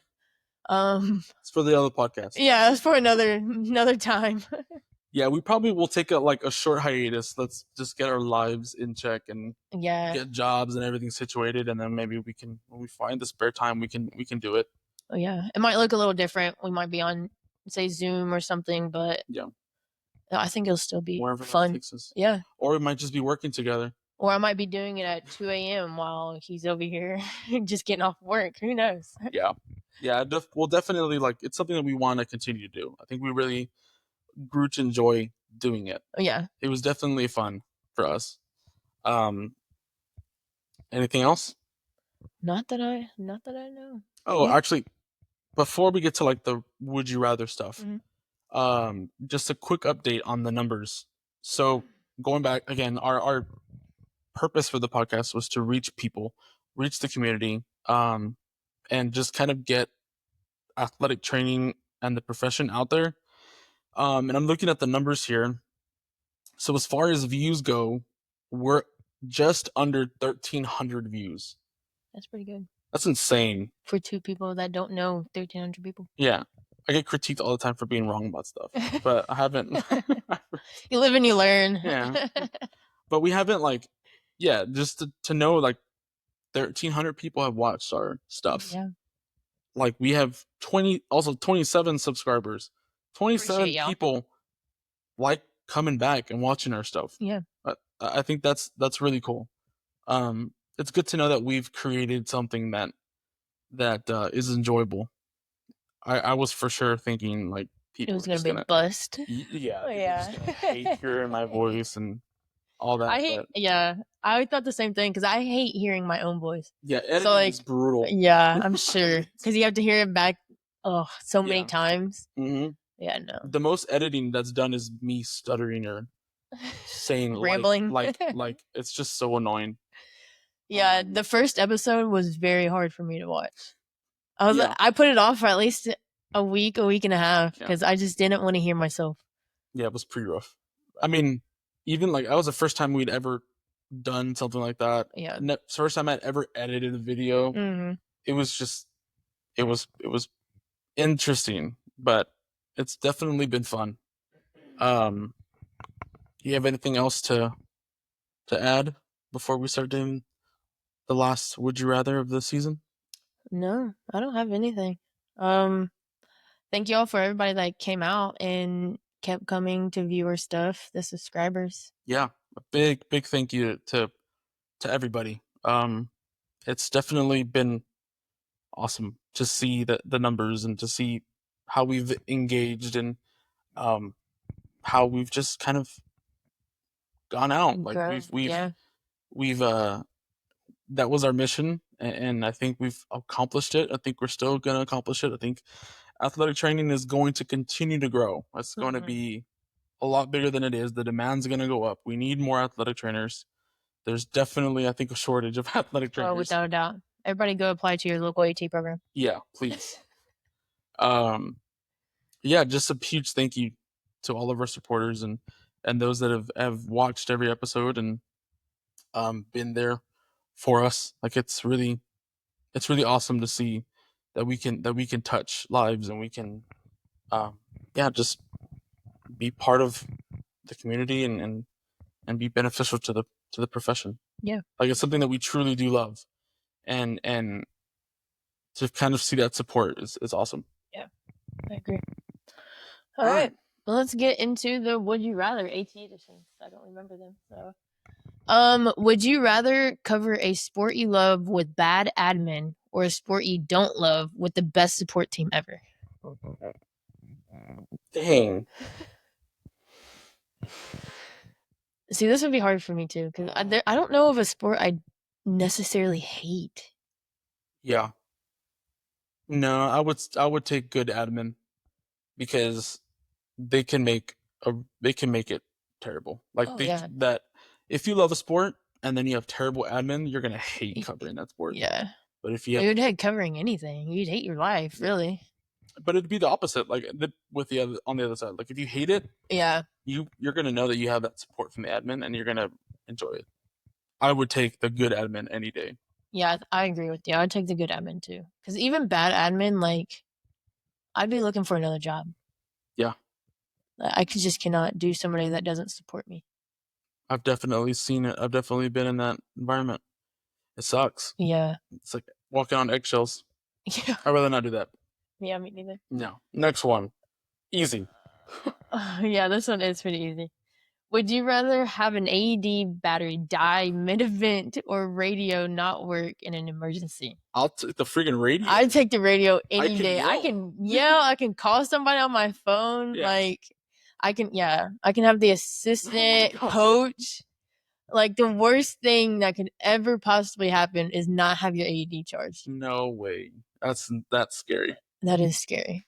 it's for the other podcast. Yeah, it's for another time. Yeah, we probably will take a short hiatus. Let's just get our lives in check and get jobs and everything situated, and then maybe we can, when we find the spare time, we can do it. Oh yeah, it might look a little different. We might be on, say, Zoom or something, but yeah, I think it'll still be wherever fun. Takes us. Yeah, or we might just be working together. Or I might be doing it at 2 a.m. while he's over here just getting off work. Who knows? Yeah, we'll definitely it's something that we want to continue to do. I think we really grew to enjoy doing it. Oh yeah, it was definitely fun for us. Anything else? Not that I know. Oh, actually, before we get to the would you rather stuff, just a quick update on the numbers. So going back again, our purpose for the podcast was to reach people, reach the community, and just kind of get athletic training and the profession out there. And I'm looking at the numbers here. So as far as views go, we're just under 1,300 views. That's pretty good. That's insane. For 2 people that don't know 1,300 people. Yeah. I get critiqued all the time for being wrong about stuff, but I haven't. You live and you learn. Yeah. But we haven't just to know 1,300 people have watched our stuff. Yeah. We have 27 subscribers. 27 people coming back and watching our stuff. Yeah. I think that's really cool. It's good to know that we've created something that is enjoyable. I was for sure thinking people it was gonna be a bust. Yeah. Yeah. Just gonna hate hearing my voice and all that. I thought the same thing because I hate hearing my own voice. Yeah, editing is brutal. Yeah, I'm sure because you have to hear it back so many times. Mm-hmm. Yeah, no. The most editing that's done is me stuttering or saying rambling. It's just so annoying. Yeah, the first episode was very hard for me to watch. I put it off for at least a week and a half because I just didn't want to hear myself. Yeah, it was pretty rough. I mean, even that was the first time we'd ever done something like that. Yeah, first time I'd ever edited a video. Mm-hmm. It was interesting, but it's definitely been fun. You have anything else to add before we start doing the last would you rather of the season? No, I don't have anything. Um, Thank y'all for everybody that came out and kept coming to view our stuff, the subscribers. Yeah, a big thank you to everybody. It's definitely been awesome to see the numbers and to see how we've engaged and um how we've just kind of gone out. Like Grow. Yeah. we've that was our mission, and I think we've accomplished it. I think we're still going to accomplish it. I think athletic training is going to continue to grow. It's going to be a lot bigger than it is. The demand's going to go up. We need more athletic trainers. There's definitely, I think, a shortage of athletic Oh, trainers. without a doubt. Everybody go apply to your local AT program. Yeah, please. Yeah, just a huge thank you to all of our supporters and those that have watched every episode and been there for us. Like it's really awesome to see that we can touch lives and we can yeah, just be part of the community and be beneficial to the profession. Yeah. Like it's something that we truly do love. And to kind of see that support is awesome. Yeah. I agree. All right. Well, let's get into the would you rather AT editions. I don't remember them. So would you rather cover a sport you love with bad admin or a sport you don't love with the best support team ever? Dang. See, this would be hard for me too because I don't know of a sport I necessarily hate. Yeah. No, I would take good admin because they can make they can make it terrible. Like that if you love a sport and then you have terrible admin, you're gonna hate covering that sport. Yeah. But if you You'd hate covering anything. You'd hate your life, really. But it'd be the opposite. Like with the other on the other side. Like if you hate it, yeah, you're gonna know that you have that support from the admin and you're gonna enjoy it. I would take the good admin any day. Yeah, I agree with you. I'd take the good admin too. Because even bad admin, like, I'd be looking for another job. Yeah. I just cannot do somebody that doesn't support me. I've definitely seen it. I've definitely been in that environment. It sucks. Yeah. It's like walking on eggshells. Yeah. I'd rather not do that. Yeah, me neither. No. Next one. Easy. Yeah, this one is pretty easy. Would you rather have an AED battery die mid-event or radio not work in an emergency? I'll take the freaking radio. I'd take the radio any day. Yell. I can yell. I can call somebody on my phone. Yeah. Like, I can have the assistant coach. Like, the worst thing that could ever possibly happen is not have your AED charged. No way. That's scary. That is scary.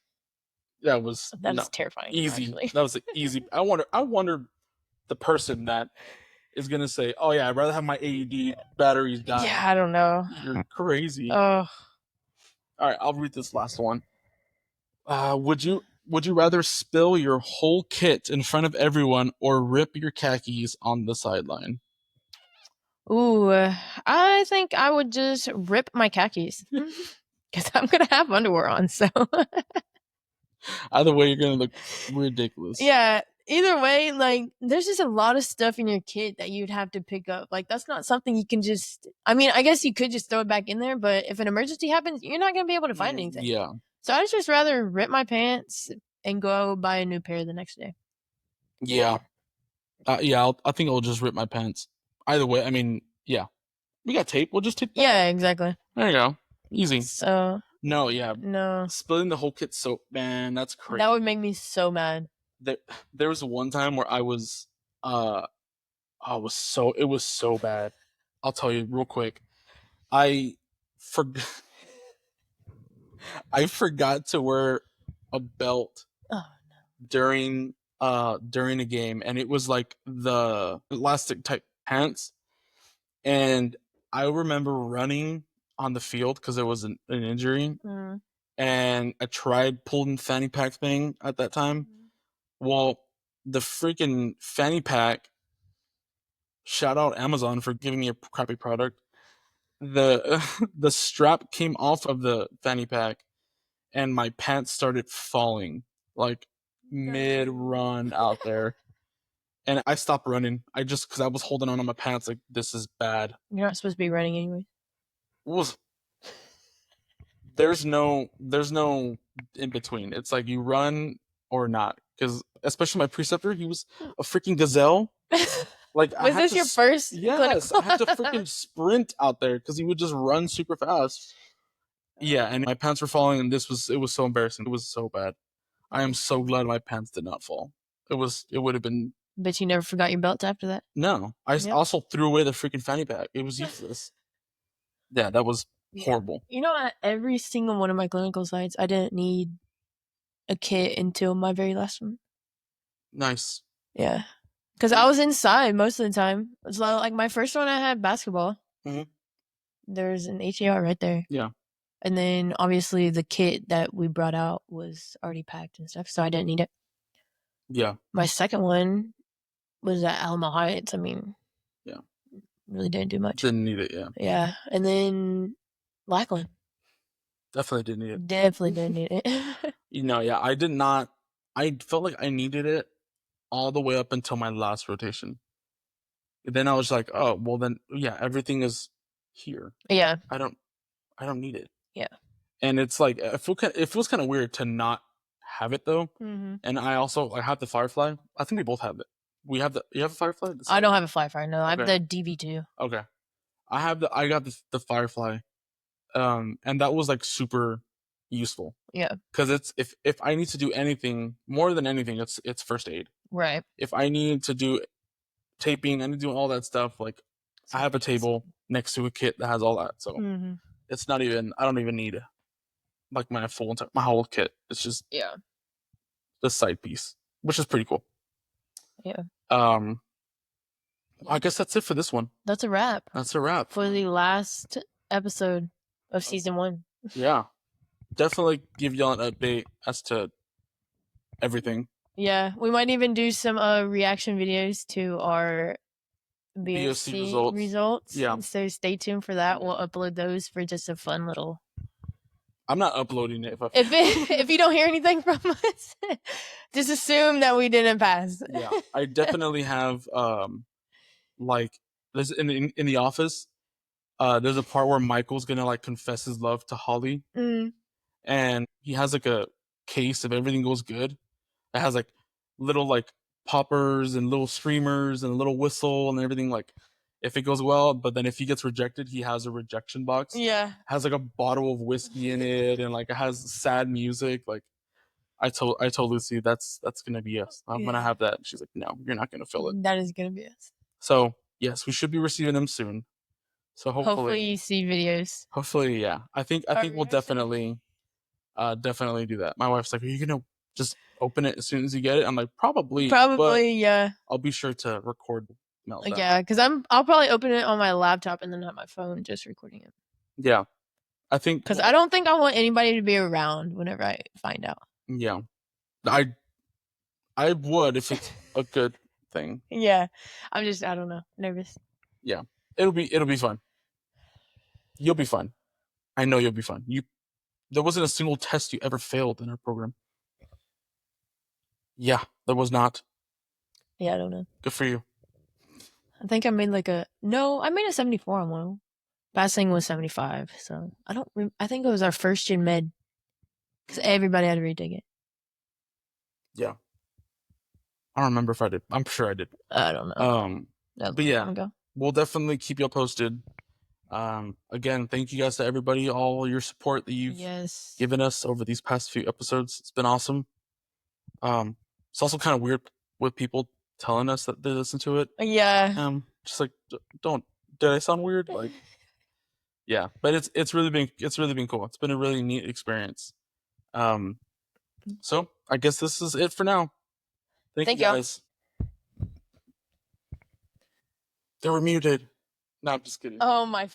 That is terrifying. Easy. Actually. That was easy. I wonder the person that is gonna say, "Oh yeah, I'd rather have my AED batteries die." Yeah, I don't know. You're crazy. Oh. All right, I'll read this last one. Would you rather spill your whole kit in front of everyone or rip your khakis on the sideline? Ooh, I think I would just rip my khakis because I'm gonna have underwear on. So either way, you're gonna look ridiculous. Yeah. Either way, like, there's just a lot of stuff in your kit that you'd have to pick up. Like, that's not something you can just. I mean, I guess you could just throw it back in there, but if an emergency happens, you're not gonna be able to find anything. Yeah. So I'd just rather rip my pants and go buy a new pair the next day. Yeah. Yeah, I think I'll just rip my pants. Either way, I mean, yeah. We got tape. We'll just tape that. Yeah, exactly. There you go. Easy. So. No, yeah. No. Spilling the whole kit, so, man, that's crazy. That would make me so mad. There was one time where it was so bad. I'll tell you real quick. I forgot to wear a belt during a game, and it was like the elastic type pants, and I remember running on the field because there was an injury, and I tried pulling fanny pack thing at that time. Well, the freaking fanny pack, shout out Amazon for giving me a crappy product. The strap came off of the fanny pack and my pants started falling like mid run out there. And I stopped running. Because I was holding on to my pants like, this is bad. You're not supposed to be running anyway. there's no in between. It's like you run or not. Because especially my preceptor, he was a freaking gazelle. Like, was this your first? Yes, I had to freaking sprint out there because he would just run super fast. Yeah, and my pants were falling, and it was so embarrassing. It was so bad. I am so glad my pants did not fall. It would have been. But you never forgot your belt after that? No, I also threw away the freaking fanny pack. It was useless. Yeah, that was horrible. You know, at every single one of my clinical sites, I didn't need a kit until my very last one. Nice. Yeah. Because I was inside most of the time. So, like, my first one, I had basketball. Mhm. There's an HAR right there. Yeah. And then, obviously, the kit that we brought out was already packed and stuff, so I didn't need it. Yeah. My second one was at Alamo Heights. I mean, yeah, really didn't do much. Didn't need it, yeah. Yeah. And then Lackland. Definitely didn't need it. Definitely didn't need it. Yeah, I did not. I felt like I needed it all the way up until my last rotation. Then I was like, oh, well then, yeah, everything is here. Yeah. I don't need it. Yeah. And it's like, it feels kind of weird to not have it though. Mm-hmm. And I have the Firefly. I think we both have it. You have a Firefly? I don't have a Firefly. No, I have the DV2. Okay. I got the Firefly. And that was like super useful. Yeah. Because it's if I need to do anything, more than anything, it's first aid. Right. If I need to do taping, I need to do all that stuff. Like, I have a table next to a kit that has all that, so it's not even. I don't even need like my whole kit. It's just the side piece, which is pretty cool. Yeah. I guess that's it for this one. That's a wrap. That's a wrap for the last episode of season 1. Yeah, definitely give y'all an update as to everything. Yeah, we might even do some reaction videos to our BOC results. Yeah. So stay tuned for that. We'll upload those for just a fun little. I'm not uploading it if you don't hear anything from us, just assume that we didn't pass. Yeah, I definitely have like there's in the office. There's a part where Michael's gonna like confess his love to Holly, and he has like a case if everything goes good. It has like little like poppers and little streamers and a little whistle and everything, like if it goes well. But then if he gets rejected, he has a rejection box. Yeah, has like a bottle of whiskey in it, and like it has sad music. Like I told Lucy that's gonna be us. I'm gonna have that. She's like, no, you're not gonna fill it. That is gonna be us. So yes, we should be receiving them soon. So hopefully you see videos. Hopefully, yeah. I think we'll definitely do that. My wife's like, are you gonna just open it as soon as you get it? I'm like, probably, yeah. I'll be sure to record meltdown. Yeah, because I'll probably open it on my laptop and then have my phone just recording it. Yeah, I think because I don't think I want anybody to be around whenever I find out. Yeah, I would if it's a good thing. Yeah, I don't know, nervous. Yeah, it'll be fun. You'll be fun. I know you'll be fun. There wasn't a single test you ever failed in our program. Yeah, there was not. Yeah, I don't know. Good for you. I think I made I made a 74 on one. Passing was 75, so I think it was our first gen med because everybody had to retake it. Yeah, I don't remember if I did. I'm sure I did. I don't know. But yeah, we'll definitely keep you posted. Again, thank you guys to everybody, all your support that you've given us over these past few episodes. It's been awesome. It's also kind of weird with people telling us that they listen to it. Yeah. Just like, did I sound weird? Like, yeah, but it's really been cool. It's been a really neat experience. So I guess this is it for now. Thank you guys. They were muted. No, I'm just kidding. Oh my.